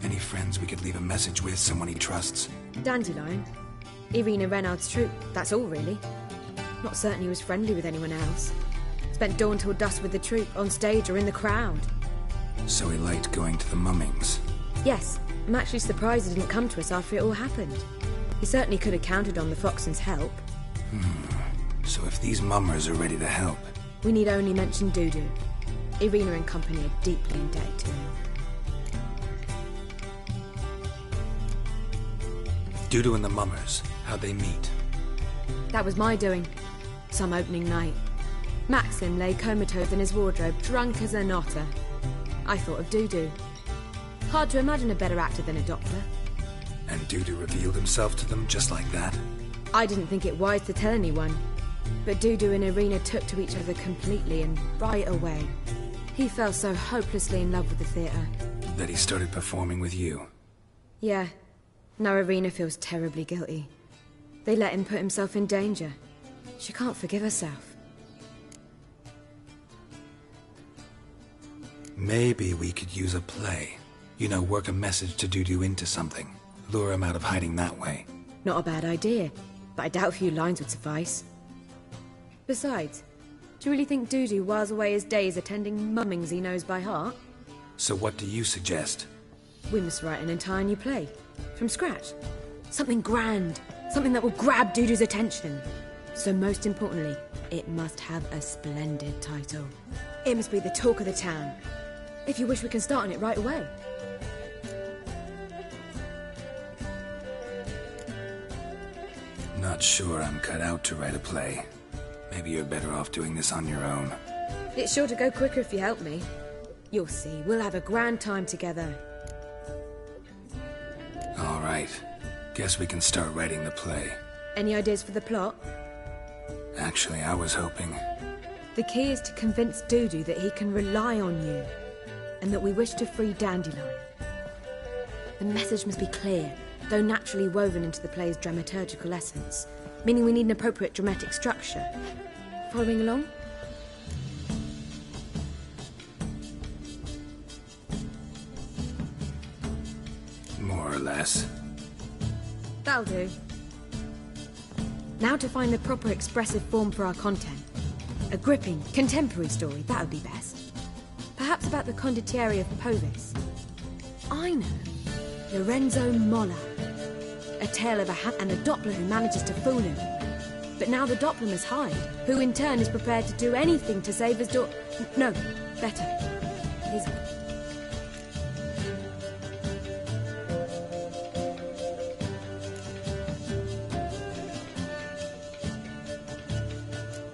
Any friends we could leave a message with, someone he trusts? Dandelion. Irina Renard's troupe, that's all really. Not certain he was friendly with anyone else. Spent dawn till dusk with the troupe, on stage or in the crowd. So he liked going to the mummings? Yes, I'm actually surprised he didn't come to us after it all happened. He certainly could have counted on the Foxen's help. So if these mummers are ready to help... We need only mention Dudu. Irina and company are deeply indebted to him. Dudu and the mummers, how'd they meet? That was my doing. Some opening night. Maxim lay comatose in his wardrobe, drunk as an otter. I thought of Dudu. Hard to imagine a better actor than a doctor. And Dudu revealed himself to them just like that? I didn't think it wise to tell anyone. But Dudu and Irina took to each other completely and right away. He fell so hopelessly in love with the theatre. That he started performing with you? Yeah. Now Irina feels terribly guilty. They let him put himself in danger. She can't forgive herself. Maybe we could use a play. You know, work a message to Dudu into something. Lure him out of hiding that way. Not a bad idea, but I doubt a few lines would suffice. Besides, do you really think Dudu whiles away his days attending mummings he knows by heart? So what do you suggest? We must write an entire new play. From scratch. Something grand. Something that will grab Dudu's attention. So most importantly, it must have a splendid title. It must be the talk of the town. If you wish, we can start on it right away. Not sure I'm cut out to write a play. Maybe you're better off doing this on your own. It's sure to go quicker if you help me. You'll see, we'll have a grand time together. All right. Guess we can start writing the play. Any ideas for the plot? Actually, I was hoping... The key is to convince Dudu that he can rely on you, and that we wish to free Dandelion. The message must be clear, though naturally woven into the play's dramaturgical essence, meaning we need an appropriate dramatic structure. Following along? More or less. That'll do. Now to find the proper expressive form for our content. A gripping, contemporary story, that would be best. Perhaps about the condottieri of Povis. I know. Lorenzo Molla. A tale of a hat and a Doppler who manages to fool him. But now the Doppler must hide, who in turn is prepared to do anything to save his daughter. No, better. His...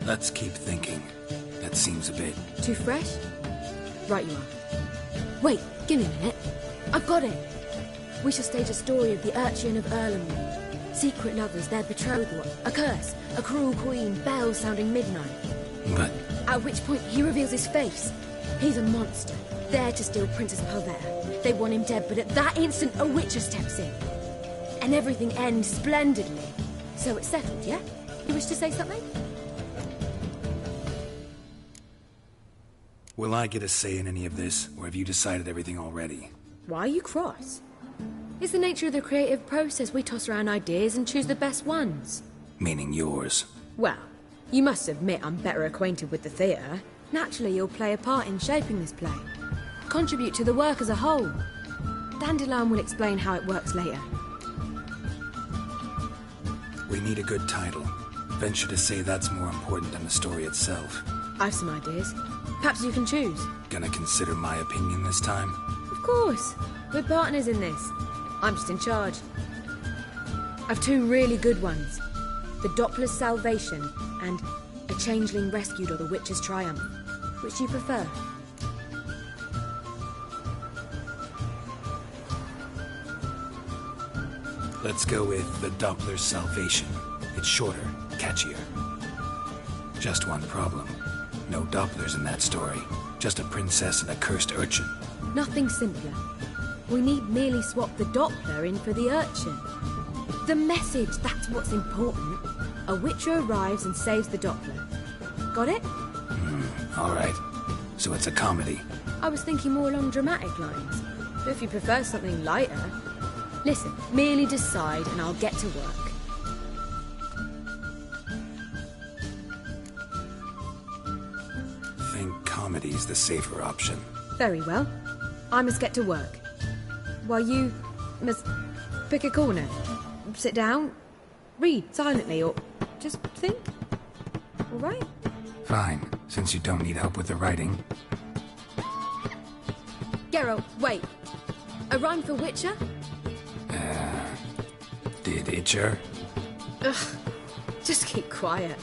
Let's keep thinking. That seems a bit... Too fresh? Right you are. Wait, give me a minute. I've got it. We shall stage a story of the Urchin of Erlenwood. Secret lovers, their betrothal, a curse, a cruel queen, bells sounding midnight. But... At which point he reveals his face. He's a monster, there to steal Princess Palvera. They want him dead, but at that instant a witcher steps in. And everything ends splendidly. So it's settled, yeah? You wish to say something? Will I get a say in any of this, or have you decided everything already? Why are you cross? It's the nature of the creative process. We toss around ideas and choose the best ones. Meaning yours. Well, you must admit I'm better acquainted with the theatre. Naturally, you'll play a part in shaping this play. Contribute to the work as a whole. Dandelion will explain how it works later. We need a good title. Venture to say that's more important than the story itself. I've some ideas. Perhaps you can choose. Gonna consider my opinion this time? Of course. We're partners in this. I'm just in charge. I've two really good ones. The Doppler's Salvation and A Changeling Rescued or The Witcher's Triumph. Which do you prefer? Let's go with The Doppler's Salvation. It's shorter, catchier. Just one problem. No Dopplers in that story. Just a princess and a cursed urchin. Nothing simpler. We need merely swap the Doppler in for the urchin. The message, that's what's important. A Witcher arrives and saves the Doppler. Got it? All right. So it's a comedy. I was thinking more along dramatic lines. But if you prefer something lighter... Listen, merely decide and I'll get to work. Think comedy's the safer option. Very well. I must get to work. While you must pick a corner. Sit down, read silently, or just think. All right? Fine, since you don't need help with the writing. Geralt, wait. A rhyme for Witcher? Did Itcher? Ugh, just keep quiet.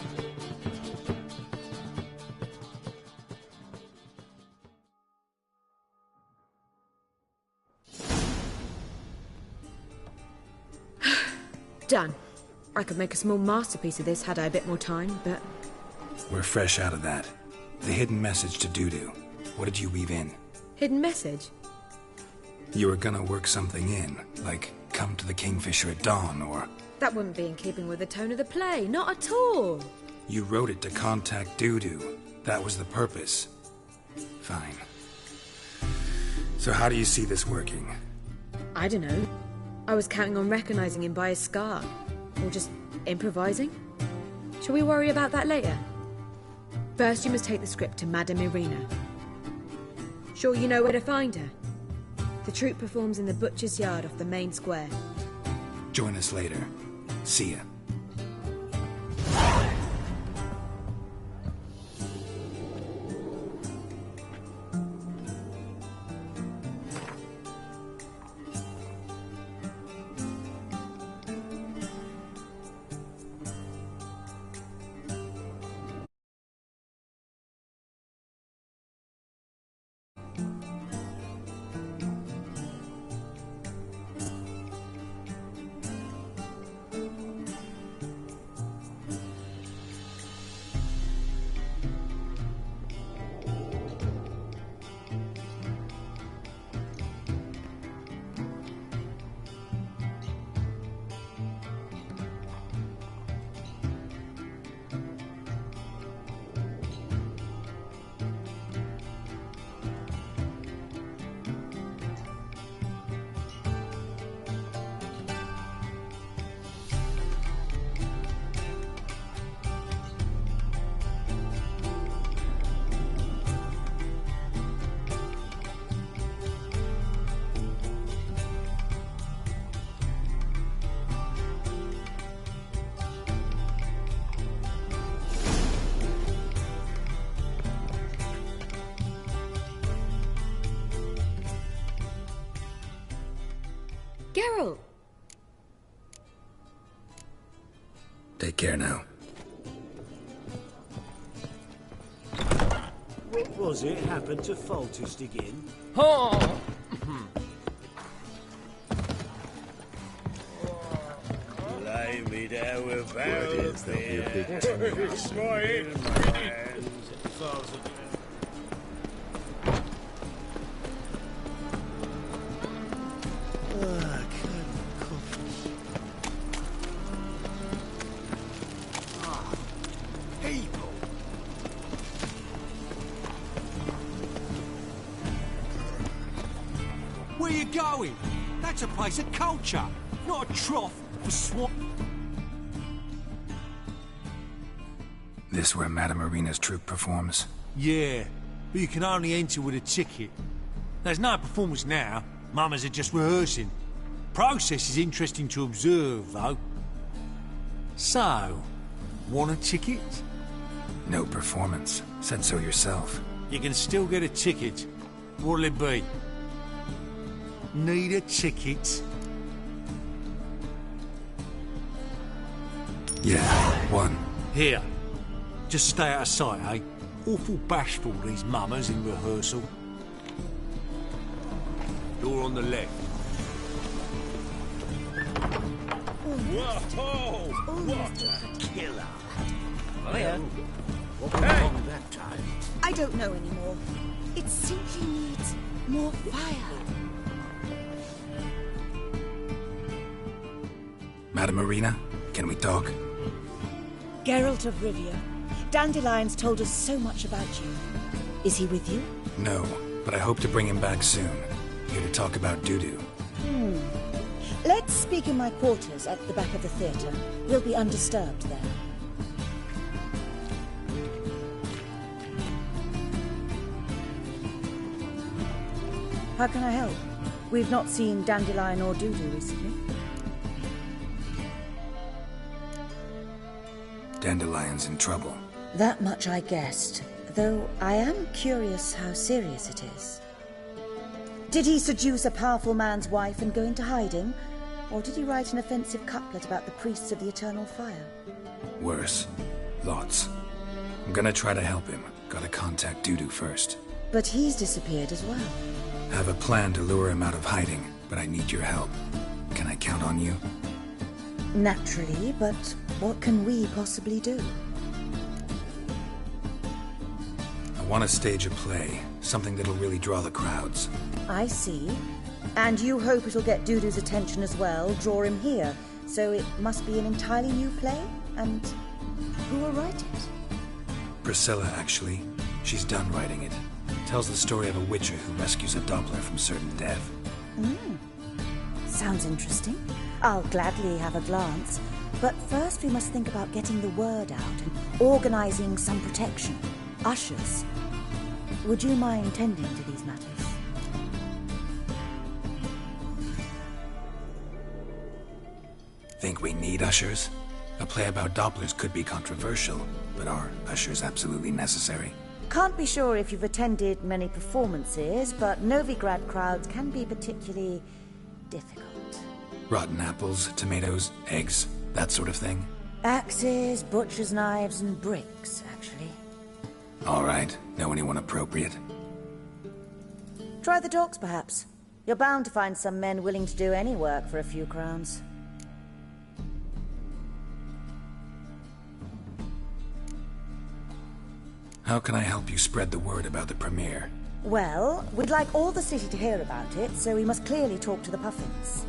Done. I could make a small masterpiece of this had I a bit more time, but... We're fresh out of that. The hidden message to Dudu. What did you weave in? Hidden message? You were gonna work something in, like come to the Kingfisher at dawn, or... That wouldn't be in keeping with the tone of the play, not at all. You wrote it to contact Dudu. That was the purpose. Fine. So how do you see this working? I don't know. I was counting on recognizing him by his scar. Or just improvising. Shall we worry about that later? First, you must take the script to Madame Irina. Sure you know where to find her? The troupe performs in the Butcher's Yard off the main square. Join us later. See ya. Geralt! Take care now. What was it happened to Foltest again? Oh! Lay me down with barrels there. Where you going? That's a place of culture, not a trough for swamp. This where Madame Irina's troupe performs? Yeah, but you can only enter with a ticket. There's no performance now. Mamas are just rehearsing. Process is interesting to observe, though. So, want a ticket? No performance. Said so yourself. You can still get a ticket. What'll it be? Need a ticket? Yeah, one. Here. Just stay out of sight, eh? Awful bashful, these mamas in rehearsal. Door on the left. Whoa! What a killer! Hiya. What went wrong that time? I don't know anymore. It simply needs more fire. Madam Arena, can we talk? Geralt of Rivia. Dandelion's told us so much about you. Is he with you? No, but I hope to bring him back soon. Here to talk about Dudu. Let's speak in my quarters at the back of the theatre. We'll be undisturbed there. How can I help? We've not seen Dandelion or Dudu recently. Dandelion's in trouble. That much I guessed, though I am curious how serious it is. Did he seduce a powerful man's wife and go into hiding? Or did he write an offensive couplet about the priests of the eternal fire? Worse. Lots. I'm gonna try to help him. Gotta contact Dudu first. But he's disappeared as well. Have a plan to lure him out of hiding, but I need your help. Can I count on you? Naturally, but what can we possibly do? I want to stage a play. Something that'll really draw the crowds. I see. And you hope it'll get Dudu's attention as well, draw him here. So it must be an entirely new play? And who will write it? Priscilla, actually. She's done writing it. Tells the story of a witcher who rescues a Doppler from certain death. Sounds interesting. I'll gladly have a glance. But first we must think about getting the word out and organizing some protection. Ushers. Would you mind tending to these matters? Think we need ushers? A play about Dopplers could be controversial, but are ushers absolutely necessary? Can't be sure if you've attended many performances, but Novigrad crowds can be particularly difficult. Rotten apples, tomatoes, eggs, that sort of thing? Axes, butcher's knives, and bricks, actually. All right. Know anyone appropriate? Try the docks, perhaps. You're bound to find some men willing to do any work for a few crowns. How can I help you spread the word about the premiere? Well, we'd like all the city to hear about it, so we must clearly talk to the Puffins.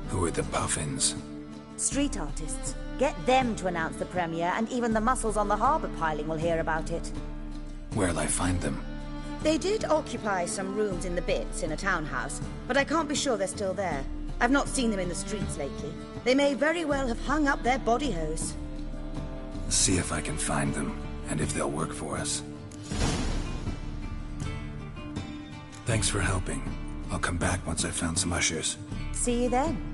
Who are the Puffins? Street artists. Get them to announce the premiere, and even the muscles on the harbour piling will hear about it. Where'll I find them? They did occupy some rooms in the Bits in a townhouse, but I can't be sure they're still there. I've not seen them in the streets lately. They may very well have hung up their body hose. See if I can find them, and if they'll work for us. Thanks for helping. I'll come back once I've found some ushers. See you then.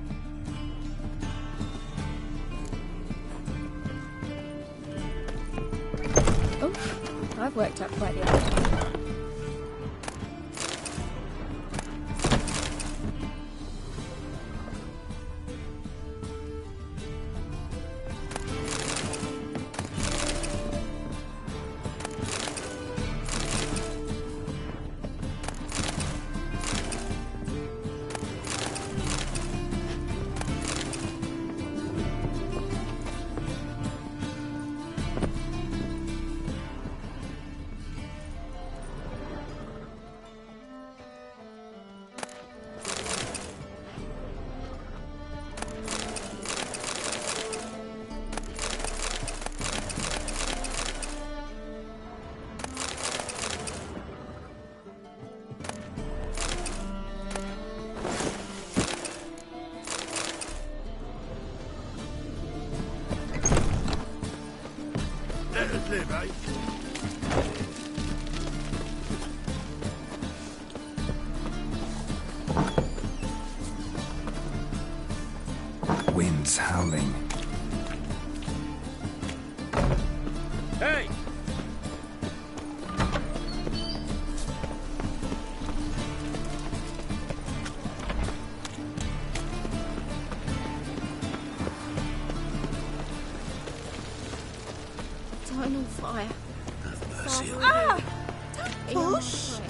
Oh, I've worked up quite the appetite. wind's howling. Hey! Eternal fire. Have mercy on Ah! Push!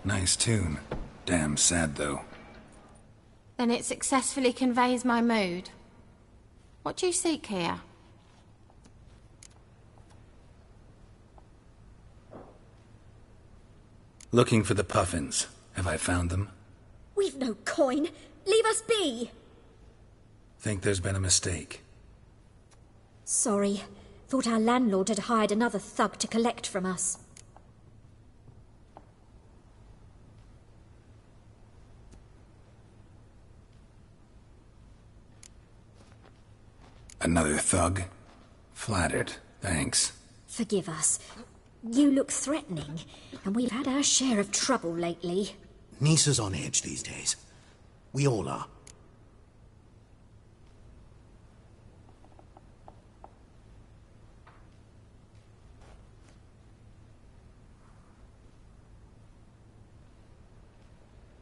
Nice tune. Damn sad, though. Then it successfully conveys my mood. What do you seek here? Looking for the puffins. Have I found them? We've no coin. Leave us be. Think there's been a mistake. Sorry. Thought our landlord had hired another thug to collect from us. Another thug? Flattered, thanks. Forgive us. You look threatening, and we've had our share of trouble lately. Nisa's on edge these days. We all are.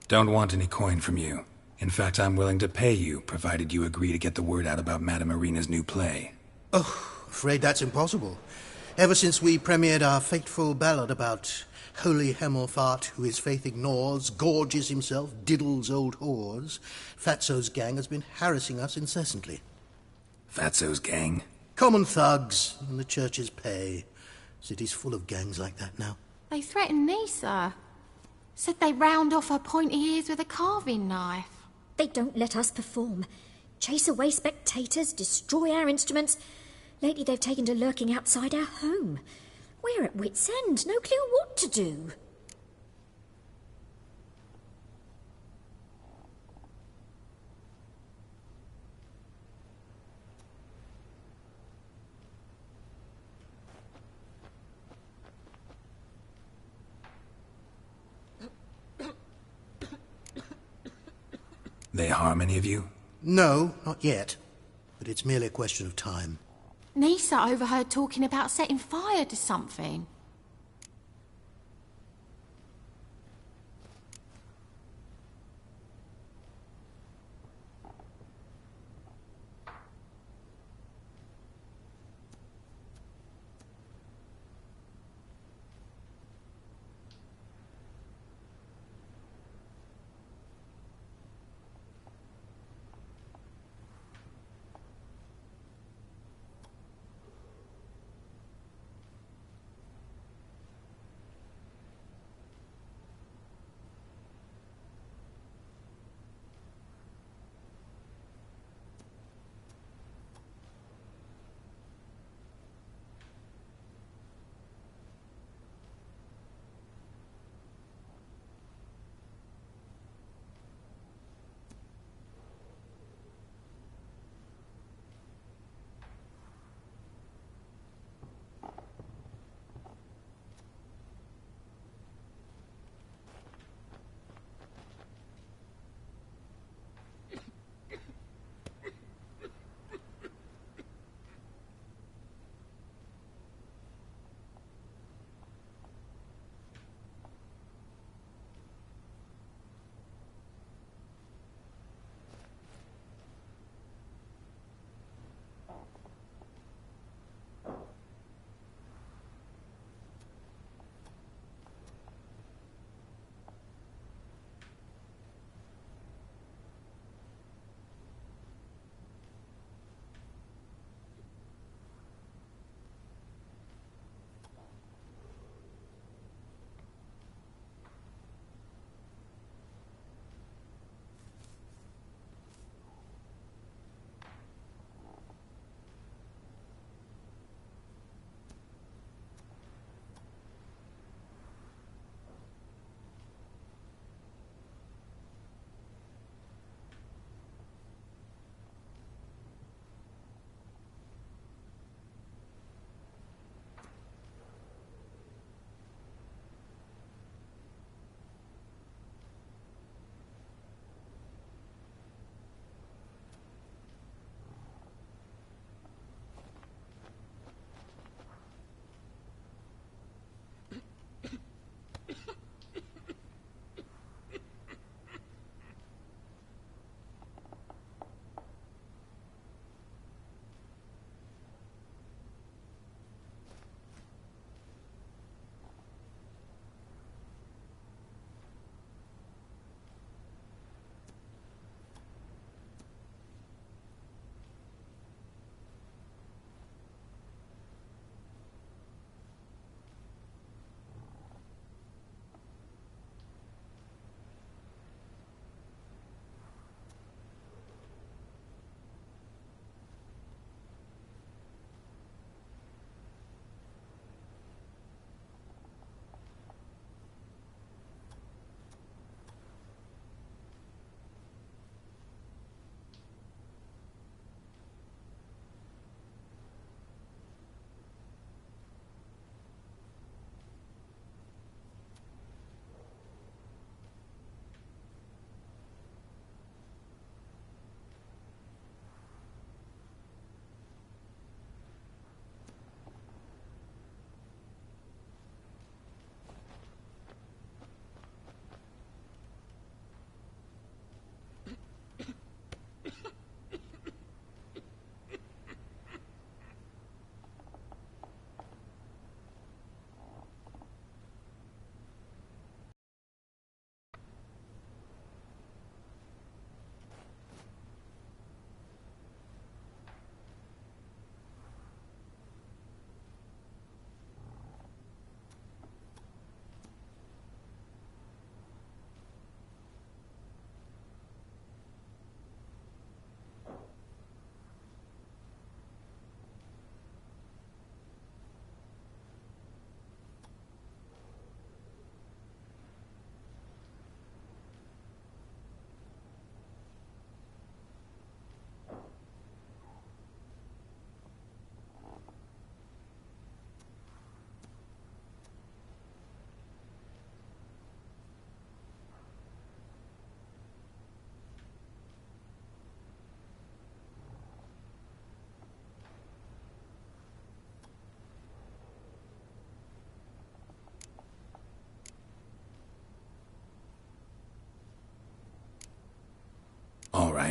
Don't want any coin from you. In fact, I'm willing to pay you, provided you agree to get the word out about Madame Irina's new play. Oh, afraid that's impossible. Ever since we premiered our fateful ballad about holy Hemelfart, who his faith ignores, gorges himself, diddles old whores, Fatso's gang has been harassing us incessantly. Fatso's gang? Common thugs in the church's pay. City's full of gangs like that now. They threatened Nisa. Said they round off her pointy ears with a carving knife. They don't let us perform. Chase away spectators, destroy our instruments. Lately they've taken to lurking outside our home. We're at wit's end, no clue what to do. They harm any of you? No, not yet. But it's merely a question of time. Nisa overheard talking about setting fire to something.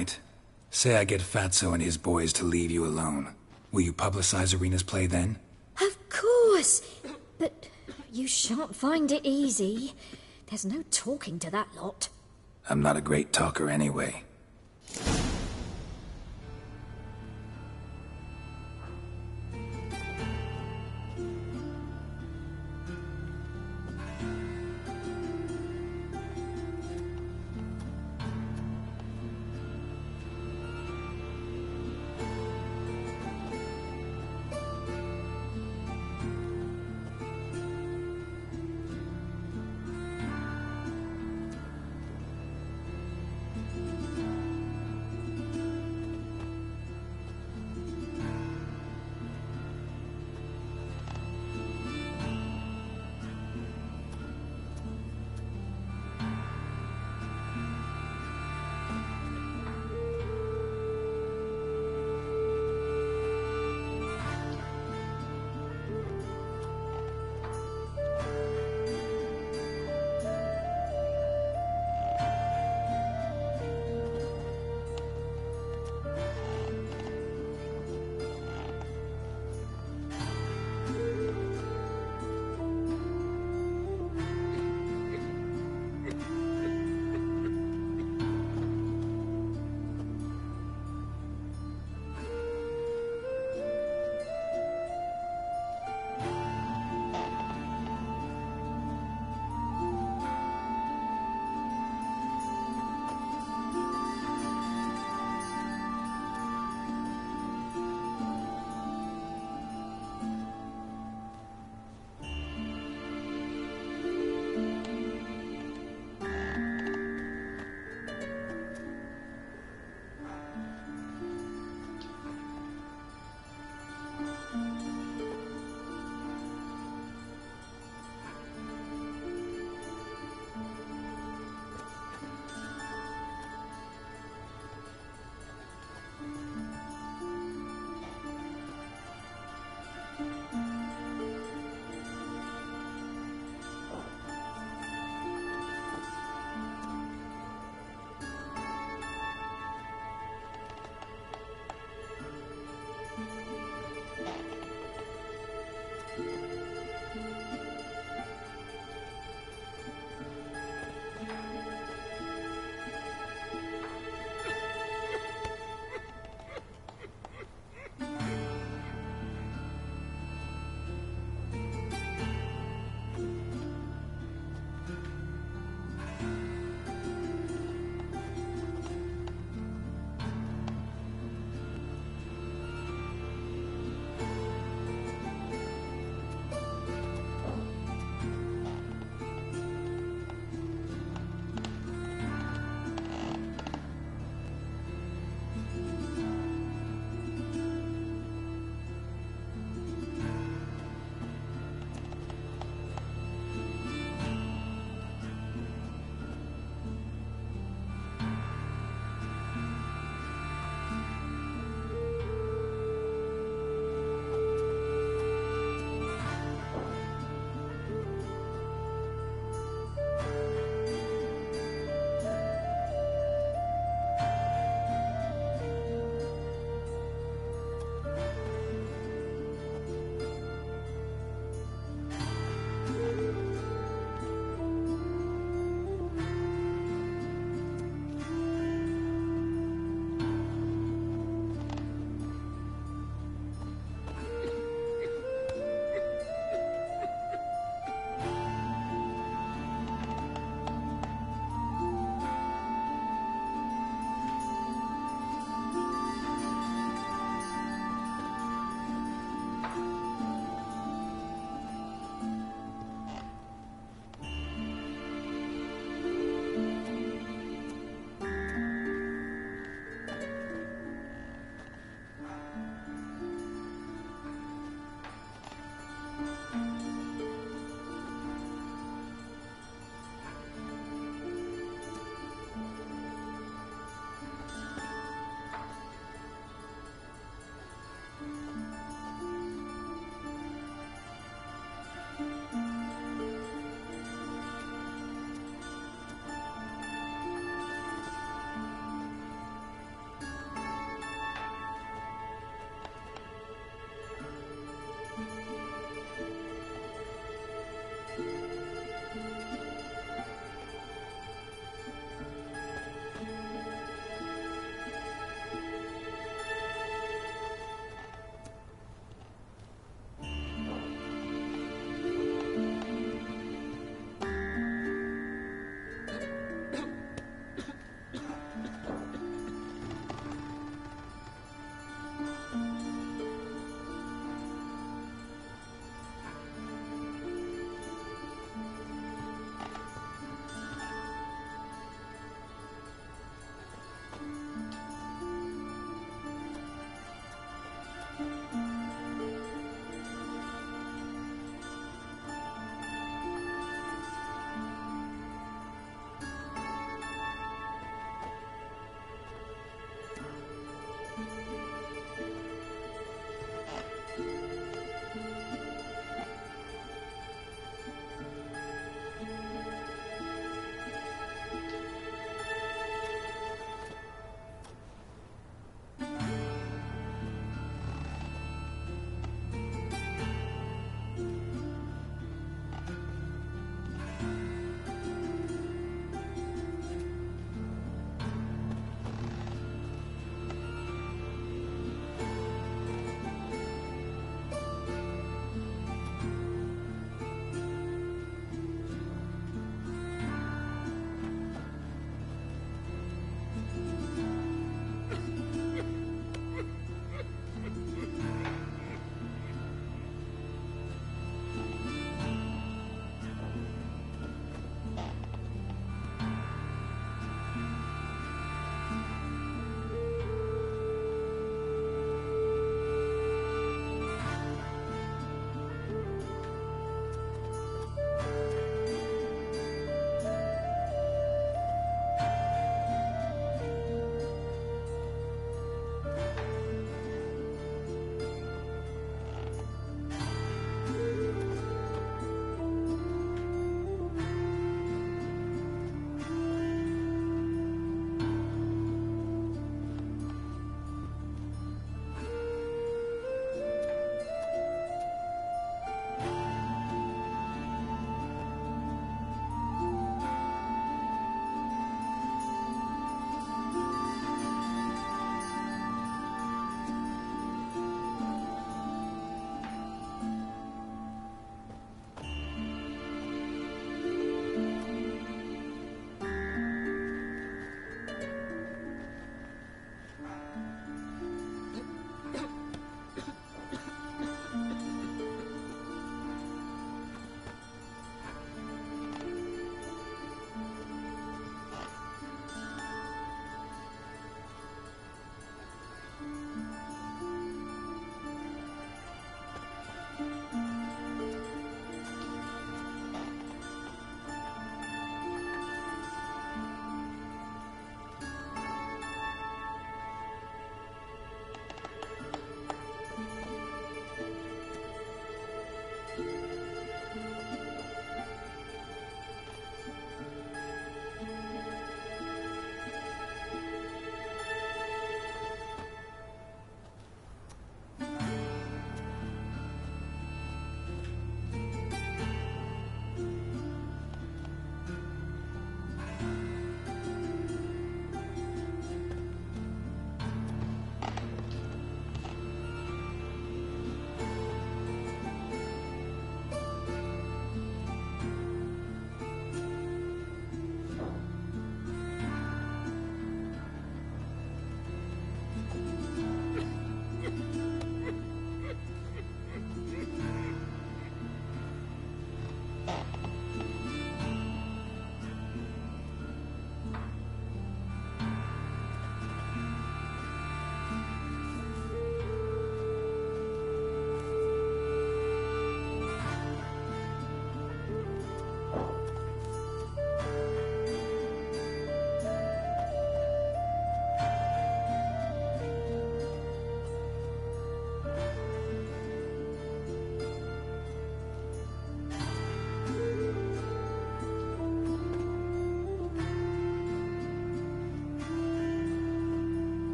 right? Say I get Fatso and his boys to leave you alone. Will you publicize Arena's play then? Of course! But you shan't find it easy. There's no talking to that lot. I'm not a great talker anyway.